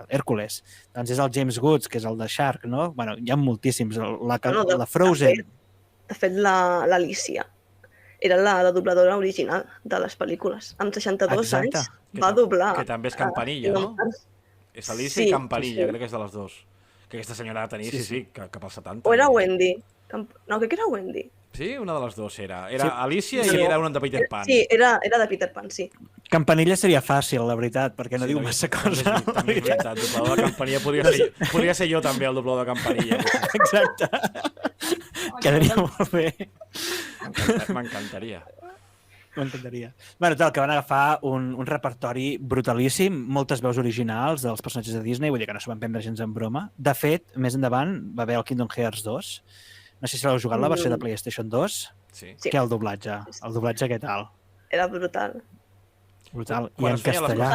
Hércules. Doncs és el James Woods, que és el de Shark, no? Bueno, hi ha moltíssims. La Frozen. De fet, l'Alicia era la dobladora original de les pel·lícules. Amb 62 anys va doblar... Que també és Campanilla, no? És Alicia i Campanilla, crec que és de les dues. Que aquesta senyora ha de tenir, sí, cap als 70. O era Wendy. No, crec que era Wendy. Sí, una de les dues era. Era Alicia i era una de Peter Pan. Sí, era de Peter Pan, sí. Campanilla seria fàcil, la veritat, perquè no diu massa cosa. També és veritat, el doblador de Campanilla podria ser jo també, el doblador de Campanilla. Exacte. Quedaria molt bé. M'encantaria. Bueno, tal, que van agafar un repertori brutalíssim, moltes veus originals dels personatges de Disney, vull dir que no s'ho van prendre gens en broma. De fet, més endavant va haver el Kingdom Hearts 2. No sé si l'heu jugat, la versió de PlayStation 2. Sí. Què, el doblatge? El doblatge què tal? Era brutal. Brutal. I en castellà.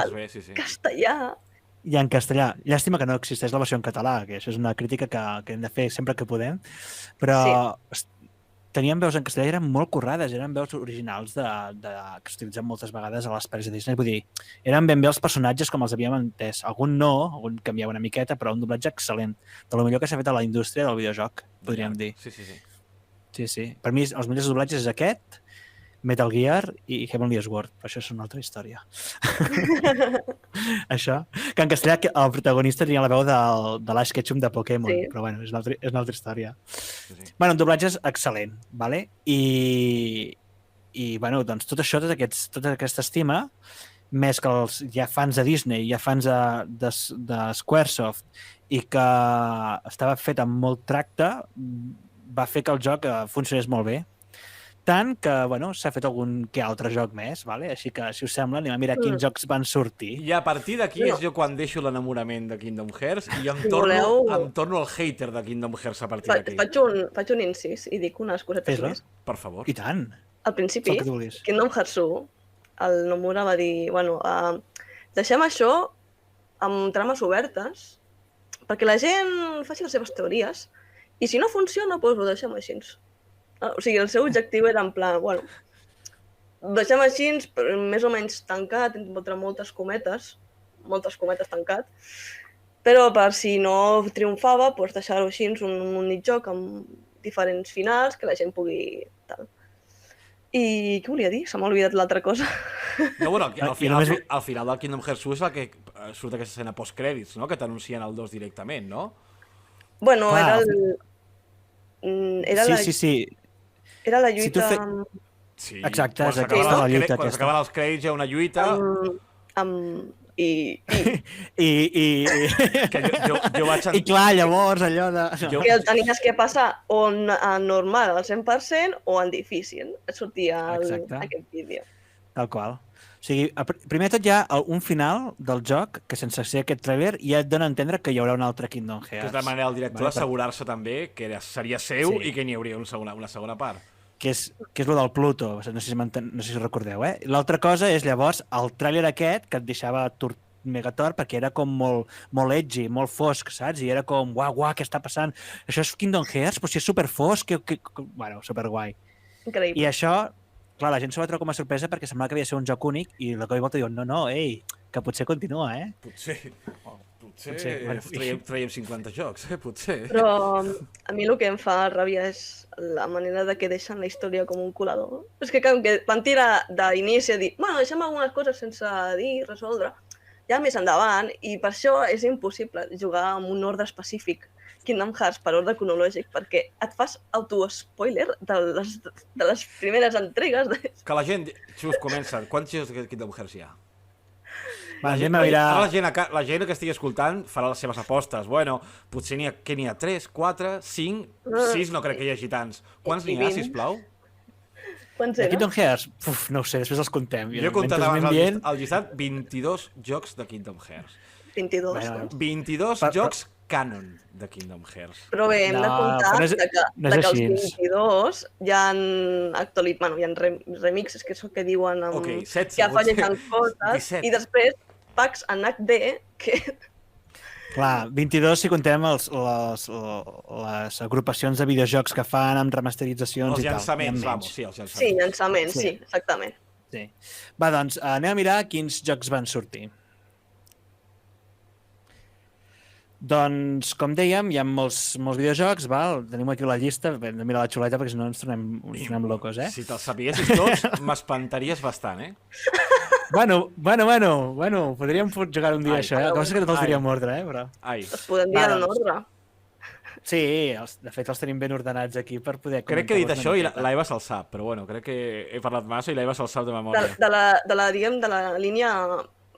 Castellà. I en castellà. Llàstima que no existeix la versió en català, que això és una crítica que hem de fer sempre que podem, però tenien veus en castellà i eren molt currades, eren veus originals que s'utilitzen moltes vegades a les pel·lis de Disney. Vull dir, eren ben bé els personatges com els havíem entès. Algun no, algun canviava una miqueta, però un doblatge excel·lent. De lo millor que s'ha fet a la indústria del videojoc, podríem dir. Sí. Per mi, els millors doblatges és aquest, Metal Gear i Heavenly Sword, però això és una altra història. Això, que en castellà el protagonista tenia la veu de l'Ash Ketchum de Pokémon, però bueno, és una altra història. Bueno, un doblatge és excel·lent, vale? I bueno, doncs tot això, tota aquesta estima, més que hi ha fans de Disney, hi ha fans de Squaresoft, i que estava fet amb molt tracte, va fer que el joc funcionés molt bé. Tant que, bueno, s'ha fet algun que altre joc més, vale? Així que, si us sembla, anem a mirar quins jocs van sortir. I a partir d'aquí és jo quan deixo l'enamorament de Kingdom Hearts i em torno al hater de Kingdom Hearts a partir d'aquí. Faig un incís i dic unes cosetes més. Per favor. I tant. Al principi, Kingdom Hearts 1, el Nomura va dir, bueno, deixem això amb trames obertes perquè la gent faci les seves teories i si no funciona, doncs ho deixem així. O sigui, el seu objectiu era en plan, bueno, deixem així, més o menys tancat, entre moltes cometes tancat, però per si no triomfava, doncs deixar-ho així, un únic joc amb diferents finals, que la gent pugui... Tal. I què volia dir? Se m'ha oblidat l'altra cosa. No, bueno, al final del Kingdom Hearts 1 és el que surt aquesta escena post-crèdits, no? Que t'anuncien el 2 directament, no? Bueno, era el... Sí. Era la lluita... Sí. Exacte, quan s'acaben els crèdits hi ha una lluita... I clar, llavors allò de... Que el tenies que passar o en normal al 100% o en difícil. Et sortia aquest vídeo. Tal qual. O sigui, primer tot hi ha un final del joc que sense ser aquest trailer ja et dona a entendre que hi haurà un altre Kingdom Hearts. Que és la manera del director d'assegurar-se també que seria seu i que n'hi hauria una segona part. que és el del Pluto, no sé si recordeu, eh? L'altra cosa és llavors el tràiler aquest que et deixava megator perquè era com molt edgy, molt fosc, saps? I era com, uau, què està passant? Això és Kingdom Hearts? Però si és superfosc, bueno, superguai. Increïble. I això, clar, la gent s'ho va trobar com a sorpresa perquè semblava que havia de ser un joc únic i la Coi Volta diu, no, ei, que potser continua, eh? Potser traiem 50 jocs, potser. Però a mi el que em fa ràbia és la manera de que deixen la història com un colador. És que van tirar d'inici a dir, bueno, deixem algunes coses sense dir, resoldre, ja més endavant, i per això és impossible jugar amb un ordre específic Kingdom Hearts per ordre cronològic, perquè et fas auto-spoiler de les primeres entregues. Que la gent, just comença, quants jocs de Kingdom Hearts hi ha? La gent que estigui escoltant farà les seves apostes. Bueno, potser n'hi ha 3, 4, 5, 6, no crec que hi hagi tants. Quants n'hi ha, sisplau? Quants eren? Kingdom Hearts? No ho sé, després els contem. Jo he comptat abans al llistat 22 jocs de Kingdom Hearts. 22. 22 jocs canon de Kingdom Hearts. Però bé, hem de comptar que els 22 ja han actualitzat, bueno, hi ha remixes, que és el que diuen, que afegeixen coses, i després packs en HD que... Clar, 22 si contem les agrupacions de videojocs que fan amb remasteritzacions i tal. Els llançaments, vamos, sí, els llançaments. Sí, llançaments, sí, exactament. Sí. Va, doncs, anem a mirar quins jocs van sortir. Doncs, com dèiem, hi ha molts videojocs, val? Tenim aquí la llista, hem de mirar la xuleta perquè si no ens tornem locos, eh? Si te'ls sapiessis tots, m'espantaries bastant, eh? Bueno, podríem jugar un dia això, eh? El que passa que no te'ls diríem ordre, eh? Però... Els podem dir en ordre. Sí, de fet els tenim ben ordenats aquí per poder... Crec que he dit això i l'Eva se'l sap, però bueno, crec que he parlat massa i l'Eva se'l sap de memòria. De la línia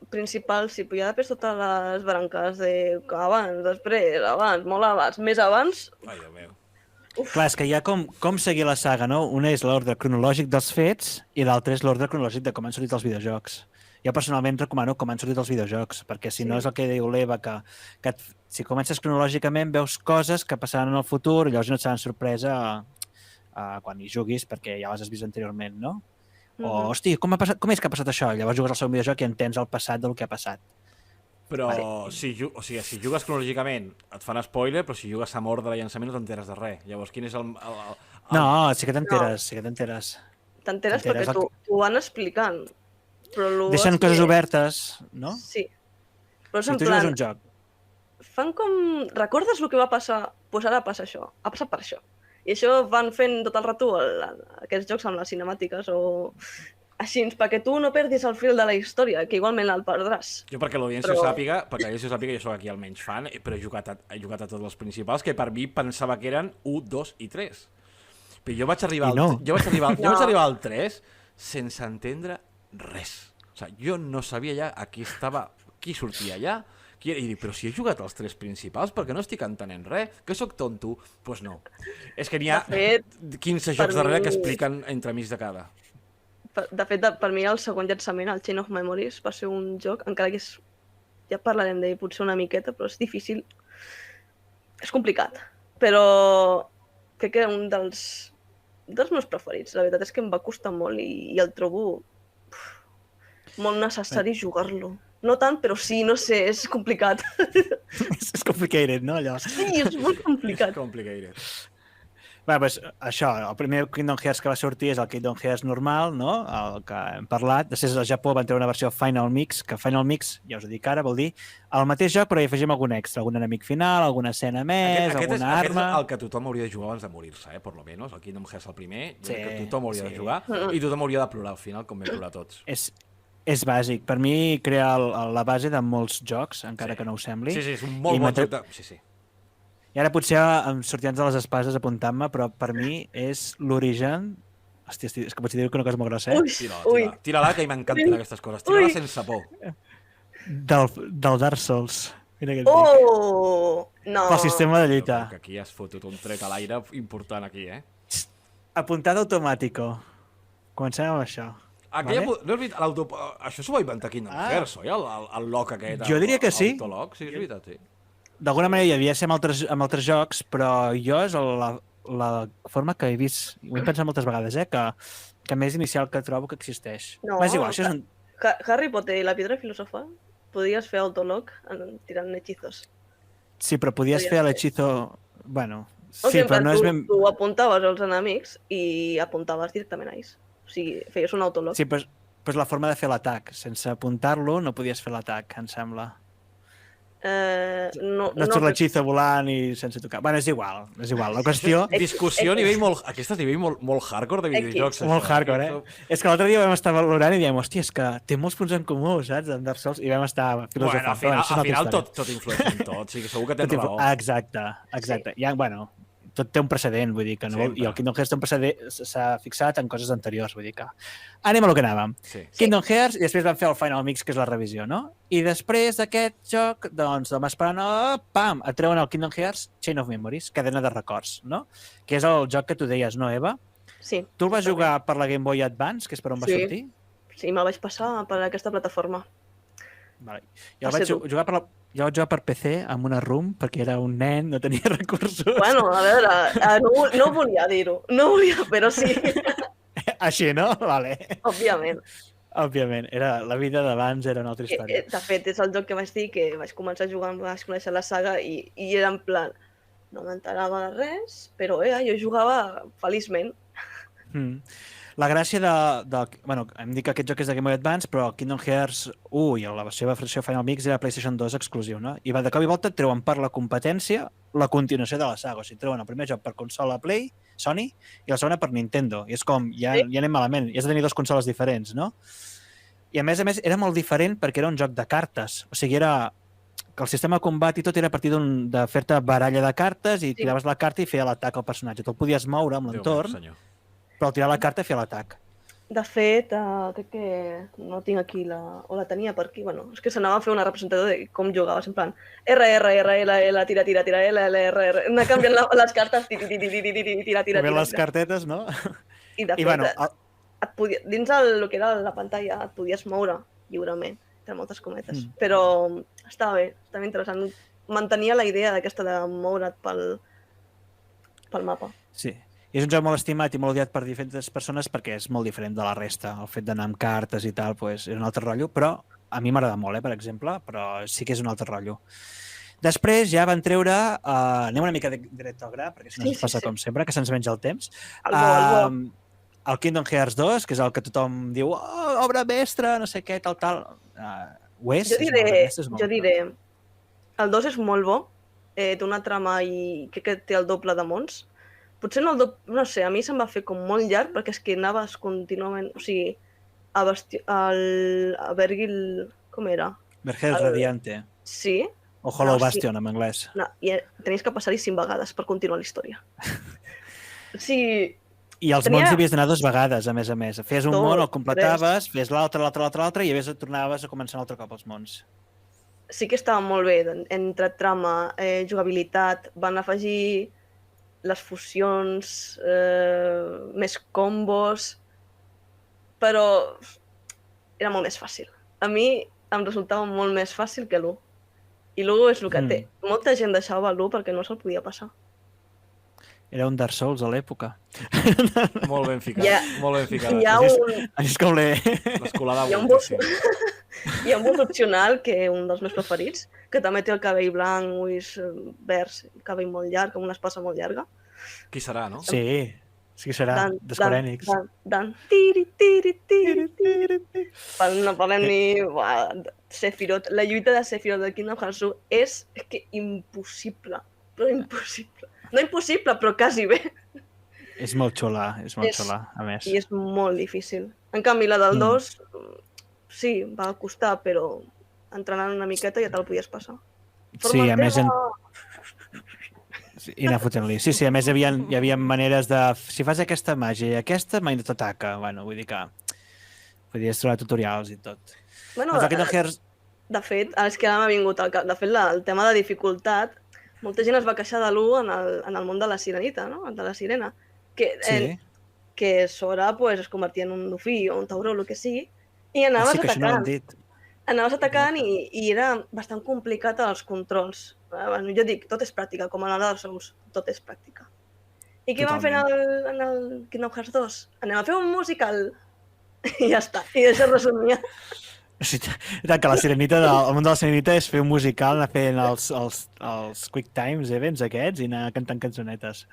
principal, si podia haver totes les branques de abans, després, abans, molt abans, més abans... Ai, Déu meu. Clar, és que hi ha com seguir la saga, no? Una és l'ordre cronològic dels fets i l'altra és l'ordre cronològic de com han sortit els videojocs. Jo personalment recomano com han sortit els videojocs, perquè si no és el que diu l'Eva, que si comences cronològicament veus coses que passaran en el futur i llavors no et seran sorpresa quan hi juguis perquè ja les has vist anteriorment, no? O, hosti, com és que ha passat això? Llavors jugues al segon videojoc i entens el passat del que ha passat. Però si jugues cronològicament et fan spoiler, però si jugues amb ordre de llançament no t'enteres de res. Llavors, quin és el... No, sí que t'enteres. T'enteres perquè t'ho van explicant. Deixen coses obertes, no? Sí. Però és en plan... Si tu jugues un joc. Fan com... Recordes el que va passar? Doncs ara passa això. Ha passat per això. I això van fent tot el rato aquests jocs amb les cinemàtiques o així, perquè tu no perdis el fil de la història, que igualment el perdràs. Jo perquè l'audiència ho sàpiga, jo soc aquí almenys fan, però he jugat a tots els principals, que per mi pensava que eren 1, 2 i 3. Però jo vaig arribar al 3 sense entendre res. O sigui, jo no sabia ja qui sortia allà, i dic, però si he jugat els 3 principals, perquè no estic entenent res? Que sóc tonto? Doncs no. És que n'hi ha 15 jocs darrere que expliquen entremig de cada. De fet, per mi el segon llançament, el Chain of Memories, va ser un joc, encara que ja parlarem d'ell potser una miqueta, però és difícil. És complicat. Però crec que era un dels meus preferits. La veritat és que em va costar molt i el trobo molt necessari jugar-lo. No tant, però sí, no sé, és complicat. És complicated, no, allò? Sí, és molt complicat. És complicated. Bé, doncs això, el primer Kingdom Hearts que va sortir és el Kingdom Hearts normal, no? El que hem parlat. Després al Japó van treure una versió Final Mix, que Final Mix, ja us ho dic ara, vol dir el mateix joc, però hi afegim algun extra, algun enemic final, alguna escena més, alguna arma... Aquest és el que tothom hauria de jugar abans de morir-se, per lo menos. El Kingdom Hearts el primer, que tothom hauria de jugar, i tothom hauria de plorar al final, com vam plorar tots. És bàsic. Per mi crea la base de molts jocs, encara que no ho sembli. Sí, és un molt bon joc. Sí. I ara potser em sortiran de les espases apuntant-me, però per mi és l'origen... Hòstia, és que potser dir que una cosa molt grossa, eh? Tira-la, que m'encanten aquestes coses. Tira-la sense por. Del Dark Souls. Mira què et dic. No! Pel sistema de lluita. Que aquí has fotut un tret a l'aire important aquí, eh? Apuntada automàtico. Comencem amb això. Això s'ho va inventar Kingdom Hearts, oi? El loc aquest. Jo diria que sí. Sí, és veritat, sí. D'alguna manera hi havia ser amb altres jocs, però jo és la forma que he vist, ho he pensat moltes vegades, que més inicial que trobo que existeix. No, És igual, això és un... Harry Potter i la piedra filosofal podies fer autolog tirant hechizos. Sí, però podies fer l'hechizo... Bueno, O sí, sigui, però no és ben... tu apuntaves els enemics i apuntaves directament a ells. O sigui, feies un autolog. Sí, però és la forma de fer l'atac. Sense apuntar-lo no podies fer l'atac, em sembla. No surt l'hechizo volant i sense tocar. Bueno, és igual. La qüestió... Discussió a nivell molt... Aquesta a nivell molt hardcore de videojocs. Molt hardcore, És que l'altre dia vam estar valorant i diem, hòstia, és que té molts punts en comú, saps? En Dark Souls, i vam estar filosofant. Bueno, al final tot influeix en tot, sí que segur que tens raó. Exacte. Sí. Ja, bueno, tot té un precedent, vull dir que no... I el Kingdom Hearts té un precedent, s'ha fixat en coses anteriors, vull dir que... Anem a lo que anàvem. Sí. Kingdom Hearts, i després van fer el Final Mix, que és la revisió, no? I després d'aquest joc, doncs, vam esperant, pam, et treuen el Kingdom Hearts Chain of Memories, cadena de records, no? Que és el joc que tu deies, no, Eva? Sí. Tu el vas jugar per la Game Boy Advance, que és per on va sortir? Sí, me'l vaig passar per aquesta plataforma. Vale. Jo vaig jugar per PC amb una ROM perquè era un nen, no tenia recursos. Bueno, a veure, no volia dir-ho, però sí. Així, no? Vale. Òbviament. La vida d'abans era una altra història. De fet, és el joc que vaig dir que vaig començar a jugar, vaig conèixer la saga i era en plan, no m'enterava de res, però jo jugava feliçment. La gràcia bueno, hem dit que aquest joc és de Game Boy Advance, però Kingdom Hearts 1 i la seva versió Final Mix era PlayStation 2 exclusiu, no? I de cop i volta treuen per la competència la continuació de la saga. O sigui, treuen el primer joc per consola Play, Sony, i la segona per Nintendo. I és com, ja anem malament, ja has de tenir 2 consoles diferents, no? I a més, era molt diferent perquè era un joc de cartes. O sigui, era que el sistema de combat i tot era a partir de fer-te baralla de cartes i tiraves la carta i feia l'atac al personatge. Te'l podies moure amb l'entorn, però al tirar la carta feia l'atac. De fet, crec que no tinc aquí o la tenia per aquí, bueno, és que s'anava a fer una representació de com jugaves, en plan R, L, tira, L, R, anar canviant les cartes, tira. També les cartetes, no? I de fet, dins el que era la pantalla et podies moure lliurement, entre moltes cometes, però estava interessant. Mantenia la idea d'aquesta de moure't pel mapa. Sí. I és un joc molt estimat i molt odiat per diferents persones perquè és molt diferent de la resta. El fet d'anar amb cartes i tal, és un altre rotllo, però a mi m'agrada molt, per exemple, però sí que és un altre rotllo. Després ja van treure... anem una mica directe al gra, perquè si no ens passa com sempre, que se'ns menja el temps. El Kingdom Hearts 2, que és el que tothom diu obra mestra, no sé què, tal. Ho és? Jo diré, el 2 és molt bo, té una trama i crec que té el doble de mons. Potser no el doble, no sé, a mi se'm va fer com molt llarg perquè és que anaves contínuament, o sigui, a Vergil, com era? Vergil Radiante. Sí. O Hollow Bastion, en anglès. No, i tenies que passar-hi 5 vegades per continuar la història. O sigui... I els mons hi havies d'anar 2 vegades, a més. Fes un món, el completaves, fes l'altre, i a més tornaves a començar un altre cop els mons. Sí que estava molt bé, entre trama, jugabilitat, van afegir les fusions, més combos, però era molt més fàcil. A mi em resultava molt més fàcil que l'1. I l'1 és el que té. Molta gent deixava l'1 perquè no se'l podia passar. Era un Dark Souls a l'època. Molt ben ficat. Molt ben ficat. És com l'escolada Hi ha un boss opcional, que és un dels meus preferits, que també té el cabell blanc, ulls verds, cabell molt llarg, amb una espasa molt llarga. Qui serà, no? Sí que serà, de Square Enix. Tiri. No parlem ni... Sephiroth, la lluita de Sephiroth de Kingdom Hearts 1 és que impossible, però impossible. No impossible, però quasi bé. És molt xula, a més. I és molt difícil. En canvi, la del 2... Sí, va costar, però entrenant una miqueta ja te'l podies passar. Sí, a més... I anar fotent-li. Sí, a més hi havia maneres de... Si fas aquesta màgia i aquesta, mai no t'ataca. Bueno, vull dir que podies trobar tutorials i tot. Bueno, de fet, és que ara m'ha vingut al cap. De fet, el tema de dificultat, molta gent es va queixar de l'1 en el món de la sirenita, no? De la sirena. Que Sora es convertia en un dofí o un tauró, el que sigui, i anaves atacant. Anaves atacant i era bastant complicat els controls. Jo dic, tot és pràctica, com a la Dark Souls, tot és pràctica. I què van fer en el Kingdom Hearts 2? Anem a fer un musical. I ja està, i això resumia. Era que la Sirenita, el món de la Sirenita és fer un musical, anar fent els Quick Times Events aquests i anar cantant cançonetes.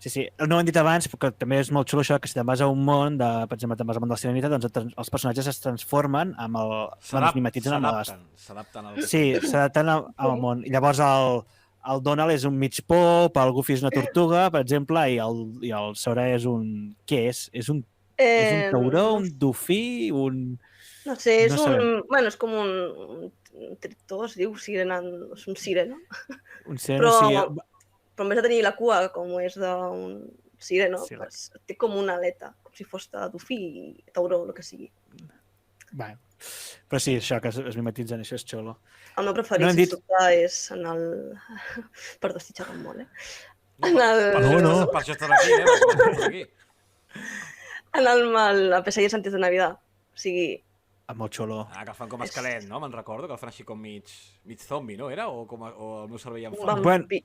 Sí, no ho hem dit abans, però també és molt xulo això, que si te'n vas a un món, per exemple, te'n vas al món de la Sirenita, doncs els personatges es transformen amb el... es mimetitzen amb les... S'adapten al... Sí, s'adapten al món. I llavors el Donald és un mig pop, el Goofy és una tortuga, per exemple, i el Sora és un... Què és? És un tauró, un dofí, un... No sé, és un... Bueno, és com un tritó, es diu sirena, és un sireno. Un sireno, sí. Però en vez de tenir la cua com és d'un sireno, té com una aleta, com si fos de dofí, tauró, el que sigui. Bé, però sí, això que es mimetitzen, això és xulo. El meu preferit, sens dubte, és en el... Perdó, estic xerrant molt, Per això estàs aquí, En el Pesadillas antes de Navidad. O sigui... Molt xulo. Que fan com esquelet, no? Me'n recordo que el fan així com mig zombi, no? Era? O el meu cervell em fa... Un vampir,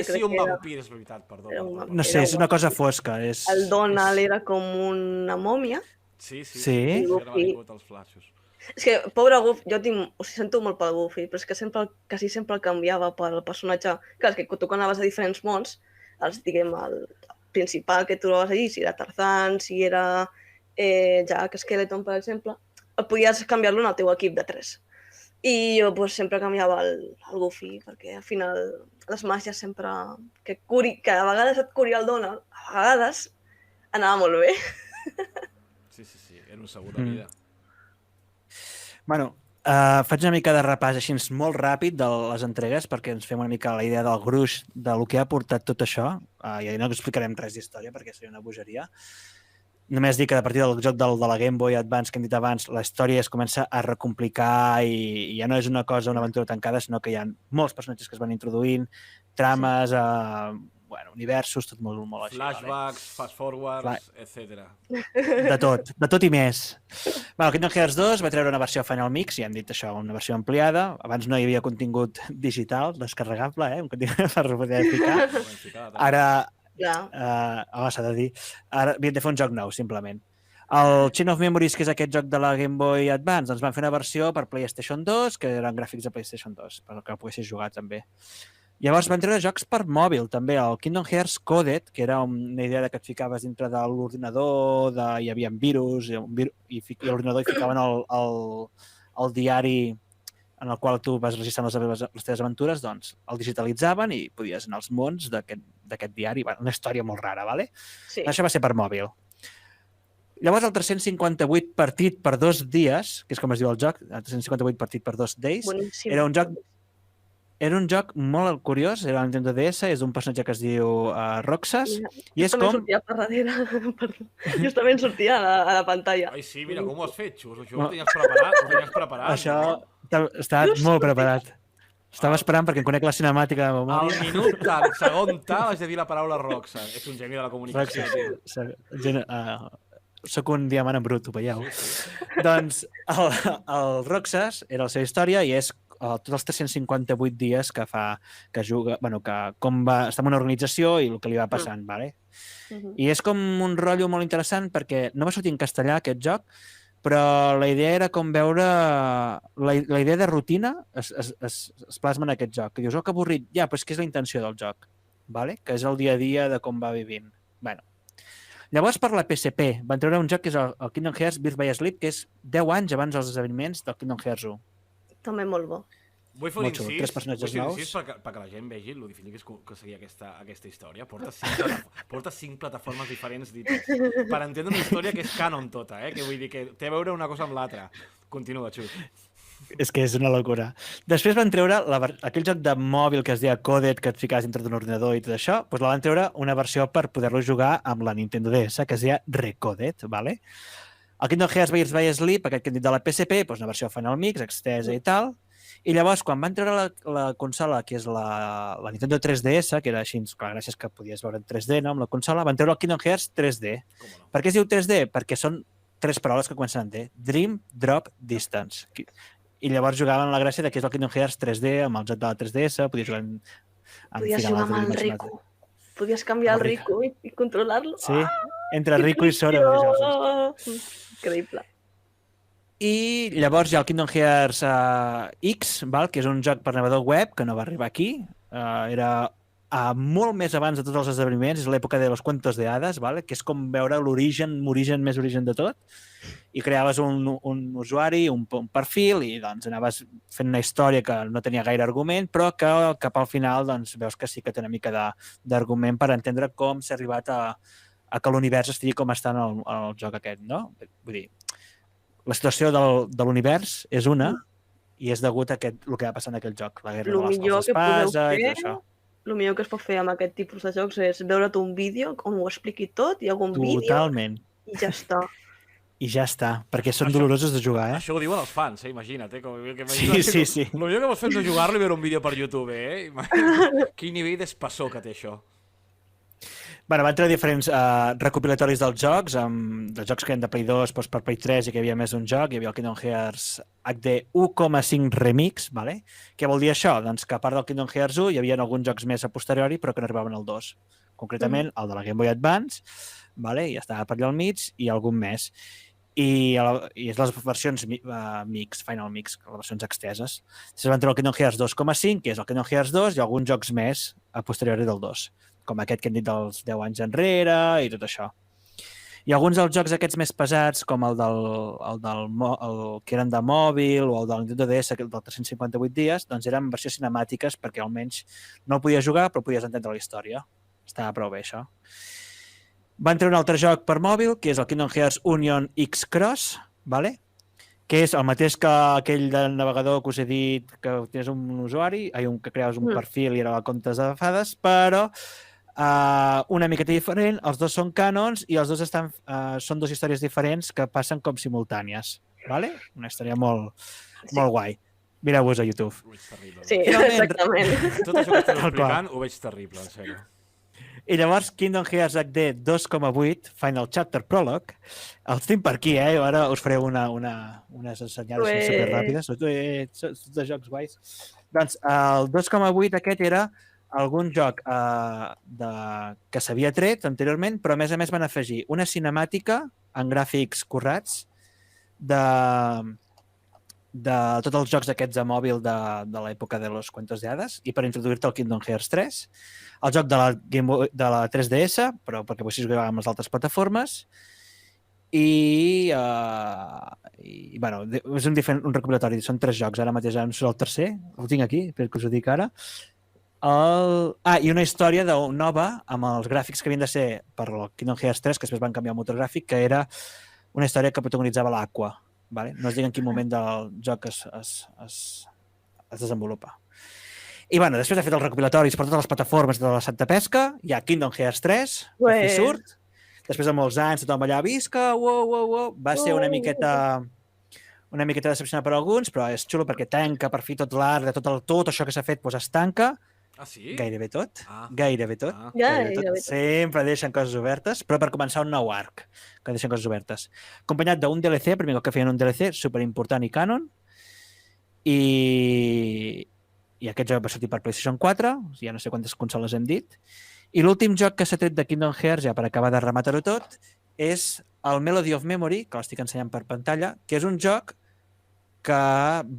sí, un vampir, és veritat, perdó. No sé, és una cosa fosca. El Donald era com una mòmia. Sí. Era vingut els flaixos. És que, pobre Goofy, jo sento molt pel Goofy, però és que quasi sempre el canviava pel personatge. Clar, és que tu quan anaves a diferents mons, diguem, el principal que trobaves allí, si era Tarzan, si era Jack Skeleton, per exemple, podies canviar-lo en el teu equip de 3. I jo sempre canviava el Goofy, perquè al final les màgies sempre... Que a vegades et curia el Donald, a vegades anava molt bé. Sí, era un segur de vida. Bueno, faig una mica de repàs així molt ràpid de les entregues perquè ens fem una mica la idea del gruix del que ha portat tot això. I no explicarem res d'història perquè seria una bogeria. Només dir que a partir del joc de la Game Boy Advance que hem dit abans, la història es comença a recomplicar i ja no és una aventura tancada, sinó que hi ha molts personatges que es van introduint, trames, universos, tot molt així. Flashbacks, fast forwards, etc. De tot i més. Kingdom Hearts 2 va treure una versió Final Mix, ja hem dit això, una versió ampliada. Abans no hi havia contingut digital, descarregable, un contingut per poder ficar. Ara... home, s'ha de dir. Ara havien de fer un joc nou, simplement. El Chain of Memories, que és aquest joc de la Game Boy Advance, doncs van fer una versió per PlayStation 2, que eren gràfics de PlayStation 2, perquè el poguessis jugar també. Llavors van treure jocs per mòbil, també. El Kingdom Hearts Coded, que era una idea que et ficaves dintre de l'ordinador, hi havia virus, i l'ordinador hi ficaven el diari en el qual tu vas registrant les teves aventures, doncs el digitalitzaven i podies anar als mons d'aquest diari. Una història molt rara, ¿vale? Sí. Això va ser per mòbil. Llavors el 358 partit per 2 dies, que és com es diu el joc, el 358 partit per 2 days, era un joc molt curiós, era el Nintendo DS, és un personatge que es diu Roxas, i és com... sortia per darrere, justament sortia a la pantalla. Ai, sí, mira, com ho has fet, Xus? Això ho tenies preparat. Això està molt preparat. Estava esperant perquè em conec la cinemàtica de memòria. Al minut tal, segon tal, has de dir la paraula Roxas. És un geni de la comunicació. Soc un diamant en brut, ho veieu. Doncs el Roxas era la seva història i és tots els 358 dies que juga, està en una organització i el que li va passant, vale? I és com un rotllo molt interessant perquè no va sortir en castellà aquest joc, però la idea era com veure... La idea de rutina es plasma en aquest joc. Que dius, que avorrit. Ja, però és que és la intenció del joc, vale? Que és el dia a dia de com va vivint. Bueno. Llavors, per la PSP, van treure un joc que és el Kingdom Hearts Birth by Sleep, que és 10 anys abans dels esdeveniments del Kingdom Hearts 1. També molt bo. Vull fer un incís perquè la gent vegi el difícil que seria aquesta història. Porta 5 plataformes diferents dites per entendre una història que és canon tota, que vull dir que té a veure una cosa amb l'altra. Continua, Xus. És que és una locura. Després van treure aquell joc de mòbil que es deia Coded, que et ficaves dintre d'un ordinador i tot això, doncs la van treure una versió per poder-lo jugar amb la Nintendo DS, que es deia Recoded, ¿vale? El Kingdom Hearts Birth by Sleep, aquest que hem dit de la PSP, doncs una versió Final Mix, extesa i tal. I llavors, quan van treure la consola, que és la Nintendo 3DS, que era així, clar, gràcies que podies veure en 3D, no?, amb la consola, van treure el Kingdom Hearts 3D. No? Per què es diu 3D? Perquè són 3 paraules que comencen en D. Dream, Drop, Distance. I llavors jugaven la gràcia que és el Kingdom Hearts 3D, amb el joc de la 3DS, podies jugar amb el Riku. Podies canviar el Rico. Riku i controlar-lo. Sí, entre Rico i Sora. Increïble. I llavors hi ha el Kingdom Hearts X, val? Que és un joc per navegador web que no va arribar aquí. Era molt més abans de tots els esdeveniments, és l'època de los cuentos de hadas, vale? Que és com veure l'origen més origen de tot. I creaves un usuari, un perfil, i doncs anaves fent una història que no tenia gaire argument, però que cap al final doncs, veus que sí que té una mica d'argument per entendre com s'ha arribat a que l'univers estigui com està en el joc aquest, no? Vull dir, la situació de l'univers és una i és degut a el que va passar en aquell joc, la guerra de les espases i tot això. El millor que es pot fer amb aquest tipus de jocs és veure't un vídeo on ho expliqui tot, hi ha algun vídeo i ja està. I ja està, perquè són dolorosos de jugar, eh? Això ho diuen els fans, imagina't. Sí. El millor que vols fer és jugar-lo i veure un vídeo per YouTube, eh? Quin nivell d'espessor que té això. Bueno, van treure diferents recopilatoris dels jocs, dels jocs que eren de Play 2 doncs per Play 3 i que hi havia més d'un joc. Hi havia el Kingdom Hearts HD 1.5 Remix, vale? Què vol dir això? Doncs que a part del Kingdom Hearts 1 hi havia alguns jocs més a posteriori però que no arribaven al 2. Concretament, el de la Game Boy Advance, vale? I estava per allà al mig, i algun més. I és les versions mix, Final Mix, les versions exteses. Després van treure el Kingdom Hearts 2.5, que és el Kingdom Hearts 2, i alguns jocs més a posteriori del 2, com aquest que hem dit dels 10 anys enrere i tot això. I alguns dels jocs aquests més pesats, com el que eren de mòbil o el del Nintendo DS, del 358 dies, doncs eren versions cinemàtiques perquè almenys no el podies jugar però podies entendre la història. Estava prou bé, això. Van treure un altre joc per mòbil, que és el Kingdom Hearts Union X Cross, vale? Que és el mateix que aquell del navegador que us he dit, que tens un usuari, que creus un perfil i era la comptes de fades, però una miqueta diferent, els dos són canons i els dos són dues històries diferents que passen com simultànies, vale? Una història molt guai. Mireu-vos a YouTube. Ho veig terrible. Sí, exactament. Tot això que estàs explicant ho veig terrible, en sèrio. I llavors Kingdom Hearts HD 2.8 Final Chapter Prologue, els tinc per aquí, ara us faré unes ensenyades superràpides, són de jocs guais. Doncs el 2.8 aquest era algun joc que s'havia tret anteriorment, però a més van afegir una cinemàtica en gràfics currats de tots els jocs aquests de mòbil de l'època de los cuentos de hadas i per introduir-te al Kingdom Hearts 3, el joc de la 3DS, però perquè possis jugar amb les altres plataformes, i bueno, és un recopilatori, són 3 jocs, ara mateix no sé el tercer, ho tinc aquí, perquè us ho dic ara. I una història nova amb els gràfics que havien de ser per el Kingdom Hearts 3, que després van canviar el motor gràfic, que era una història que protagonitzava l'Aqua. Vale? No es diga en quin moment del joc es desenvolupa. I bueno, després de fet els recopilatoris per totes les plataformes de la Santa Pesca, hi ha Kingdom Hearts 3, que surt, després de molts anys tothom allà visca, va ser una miqueta decepcionat per alguns, però és xulo perquè tanca per fi tot l'art de tot això que s'ha fet, doncs es tanca. Ah, sí? Gairebé tot. Gairebé tot. Sempre deixen coses obertes, però per començar un nou arc, que deixen coses obertes. Acompanyat d'un DLC, primer cop que feien un DLC superimportant i canon, i aquest joc va sortir per PlayStation 4, ja no sé quantes consoles hem dit, i l'últim joc que s'ha tret de Kingdom Hearts, ja per acabar de rematar-ho tot, és el Melody of Memory, que l'estic ensenyant per pantalla, que és un joc que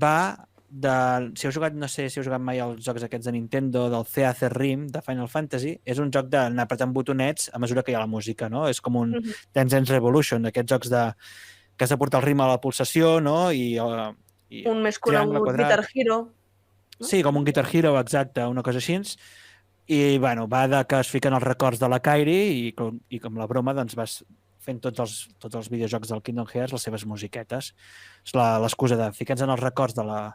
va si heu jugat, no sé si heu jugat mai els jocs aquests de Nintendo, del CAC Rim, de Final Fantasy, és un joc d'anar apretant botonets a mesura que hi ha la música, no? És com un Dance Dance Revolution, d'aquests jocs que has de portar el ritme a la pulsació, no? Un més conegut, Guitar Hero. Sí, com un Guitar Hero, exacte, una cosa així. I, bueno, va de que es fiquen els records de la Kairi i com la broma, doncs vas fent tots els videojocs del Kingdom Hearts, les seves musiquetes. És l'excusa de ficar-nos en els records de la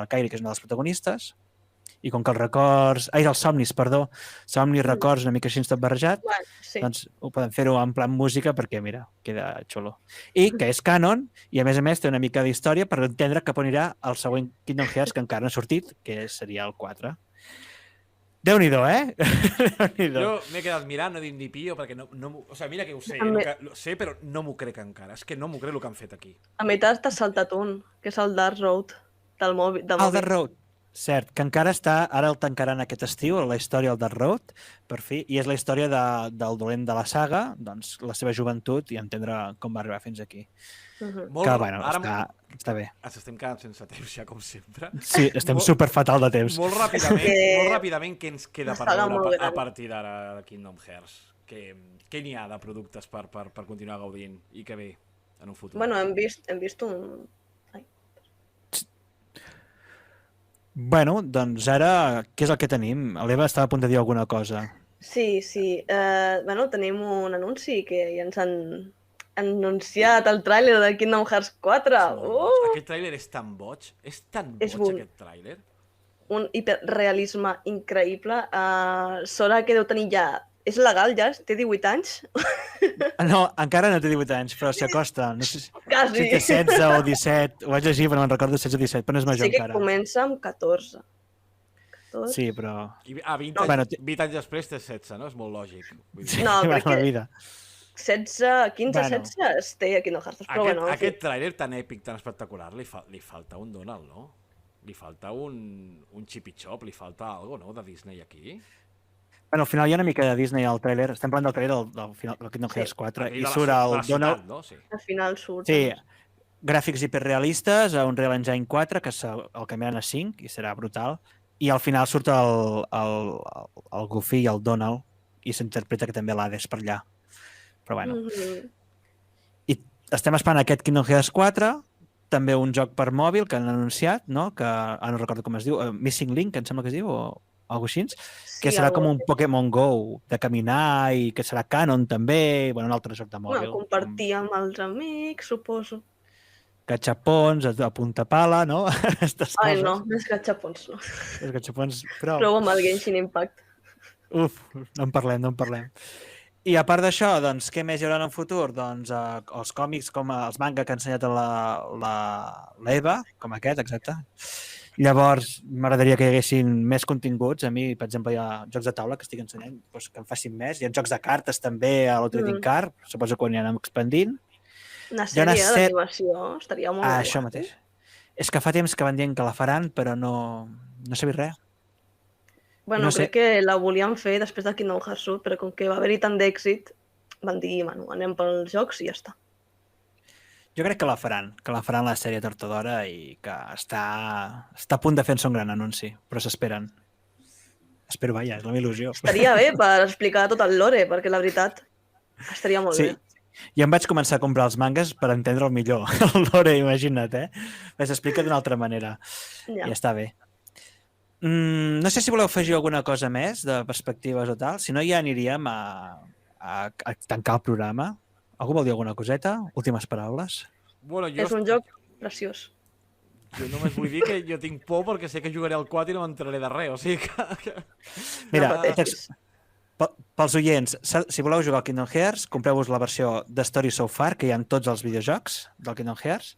Kairi, que és una de les protagonistes, i com que els records... els somnis, perdó. Somnis, records, una mica així tot barrejat, doncs ho poden fer-ho en plan música perquè, mira, queda xulo. I que és canon, i a més té una mica d'història per entendre cap on anirà el següent Kingdom Hearts que encara no ha sortit, que seria el 4. Déu-n'hi-do, eh? Jo m'he quedat mirant, no he dit ni pio, perquè o sigui, mira que ho sé, ho sé, però no m'ho crec encara. És que no m'ho crec el que han fet aquí. A mi t'has saltat un, que és el Dark Road del mòbil. El Dark Road. Cert, que encara està, ara el tancaran aquest estiu, la història del Dark Road, per fi, i és la història del dolent de la saga, doncs la seva joventut i entendre com va arribar fins aquí. Molt, Que, bueno, ara està bé. ens estem quedant sense temps ja, com sempre. Sí, estem super fatal de temps. Molt ràpidament, què ens queda per Saga molt veure a gran. partir d'ara de Kingdom Hearts? Què n'hi ha de productes per continuar gaudint i que ve en un futur? Bueno, hem vist un... Bueno, doncs ara, què és el que tenim? L'Eva estava a punt de dir alguna cosa. Sí. Bueno, tenim un anunci que ja ens han anunciat el tràiler de Kingdom Hearts 4. Aquest tràiler és tan boig, És boig. aquest tràiler. Un hiperrealisme increïble. Sora que deu tenir ja... És legal ja? Té 18 anys? No, encara no té 18 anys, però s'hi acosta. No sé si Quasi. té 16 o 17. Ho vaig llegir, però no me'n recordo 16 o 17, però no és major Sé que encara. comença amb 14. Sí, però... I 20 No, bueno, 20 anys després té 16, no? És molt lògic. Vull dir, Sí, No, va, perquè- la vida. 16, 15, Bueno. 16 es té aquí no Hearts, però bueno, en fi. aquest tràiler tan èpic, tan espectacular, li falta un Donald, no? Li falta un Chippy-Chop, li falta algo, no?, de Disney aquí. Bueno, al final hi ha una mica de Disney al tràiler. Estem parlant del tràiler del final del Kingdom Sí. Hearts 4 Aquí i de la surt ciutat, el Donald... no? Sí. Al final surt. Sí, gràfics hiperrealistes a Unreal Engine 4, que el canviaran a 5 i serà brutal. I al final surt el Goofy i el Donald i s'interpreta que també l'Hades per allà. Però bueno. I estem esperant aquest Kingdom Hearts 4, també un joc per mòbil que han anunciat, no? Que ara no recordo com es diu, Missing Link, em sembla que es diu, o alguna cosa així, que serà com un Pokémon Go, de caminar i que serà canon també, i bueno, un altre joc de mòbil. Bueno, compartir amb els amics, suposo. Catxapons, a punta pala, no? Aquestes Ai, coses. no, més catxapons, no. Els catxapons, però... Prou amb el Genshin Impact. Uf, no en parlem. I a part d'això, doncs, què més hi haurà en el futur? Doncs els còmics, com els manga que ha ensenyat l'Eva, com aquest, exacte. Llavors, m'agradaria que hi haguessin més continguts. A mi, per exemple, hi ha jocs de taula que estic ensenyant, doncs, que en facin més. Hi ha jocs de cartes també a l'Autoreading Card, suposo que ho aniran expandint. Una Hi ha una sèrie d'animació estaria molt Això mateix. És que fa temps que van dient que la faran, però no s'ha vist res. Bueno, no sé. crec que la volíem fer després de Kingdom Hearts 1, però com que va haver-hi tant d'èxit, van dir, bueno, anem pels jocs i ja està. Jo crec que la faran la sèrie Tortodora i que està a punt de fer-se un gran anunci, però s'esperen. Espero, vaja, és la meva il·lusió. Estaria bé per explicar tot el lore, perquè la veritat estaria molt Sí. bé. Jo em vaig començar a comprar els mangas per entendre el millor, el lore, imagina't, s'explica d'una altra manera. Ja. I està bé. No sé si voleu afegir alguna cosa més de perspectives o tal, si no ja aniríem a tancar el programa. Algú vol dir alguna coseta? Últimes paraules? Bueno, És un joc preciós. Jo només vull dir que jo tinc por perquè sé que jugaré al 4 i no m'entraré de res, o sigui que... Mira, No pateixis. pels oients, si voleu jugar al Kingdom Hearts, compreu-vos la versió de Story So Far, que hi ha en tots els videojocs del Kingdom Hearts,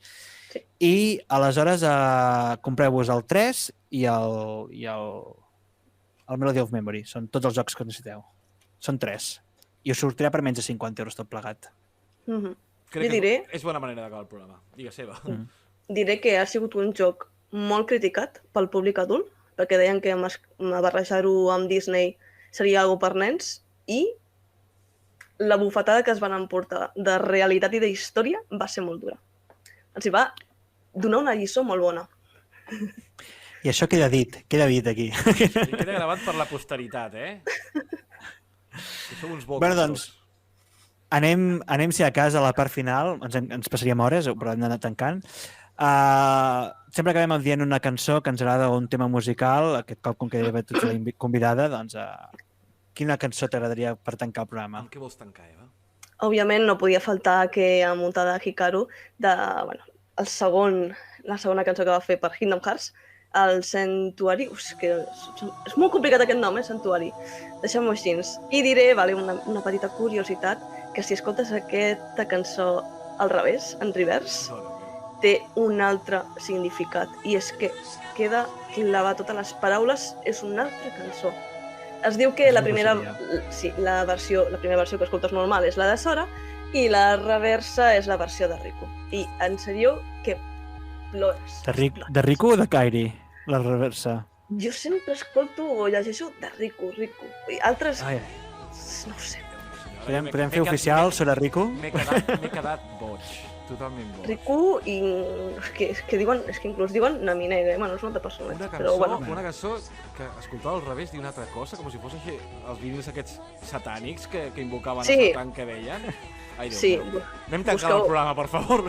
Sí. i aleshores compreu-vos el 3 i el Melody of Memory. Són tots els jocs que necessiteu. Són 3. I us sortirà per menys de 50 euros tot plegat. Crec Jo diré, que és bona manera d'acabar el programa. Digues, Eva. diré que ha sigut un joc molt criticat pel públic adult, perquè deien que barrejar-ho amb Disney seria algo per nens, i la bufetada que es van emportar de realitat i de història va ser molt dura. Els hi va donar una lliçó molt bona. I això queda dit aquí. I queda gravat per la posteritat, Que som uns bons. Bueno, doncs, anem si a casa a la part final, ens passaríem hores, però hem d'anar tancant. Sempre acabem dient una cançó que ens agrada o un tema musical, aquest cop com que hi ha tota la convidada, doncs quina cançó t'agradaria per tancar el programa? Amb què vols tancar, Eva? Òbviament no podia faltar que a Montada Hikaru, la segona cançó que va fer per Kingdom Hearts, el Sanctuary, que és molt complicat aquest nom, Sanctuary, deixem-ho així. I diré, una petita curiositat, que si escoltes aquesta cançó al revés, en reverse, té un altre significat, i és que queda clavat totes les paraules, és una altra cançó. Es diu que la primera versió que escoltes normal és la de Sora i la reversa és la versió de Riku. I en sèrio que plores. De Riku o de Kairi? La reversa. Jo sempre escolto o llegeixo de Riku. I altres, Ai, no ho sé. podem fer oficial sobre Riku? M'he quedat boig. Totalment boig. Riku i... És que inclús diuen Naminega, bueno, és un altre personatge. Una Però, bueno, cançó que escoltava al revés diu una altra cosa, com si fos així els vídeos aquests satànics que invocaven Sí. el Satan que deien. Ai, Déu sí. meu. Anem tancant Busqueu- el programa, per favor.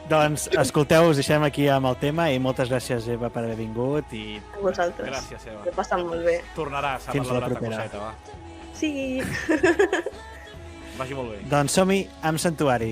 Doncs escolteu, us deixem aquí amb el tema i moltes gràcies, Eva, per haver vingut i A vosaltres. Gràcies, Eva. Ho passen molt bé. Tornaràs a Fins parlar la d'una altra propera. coseta, va. Sí. Vagi molt bé. doncs som-hi amb Santuari.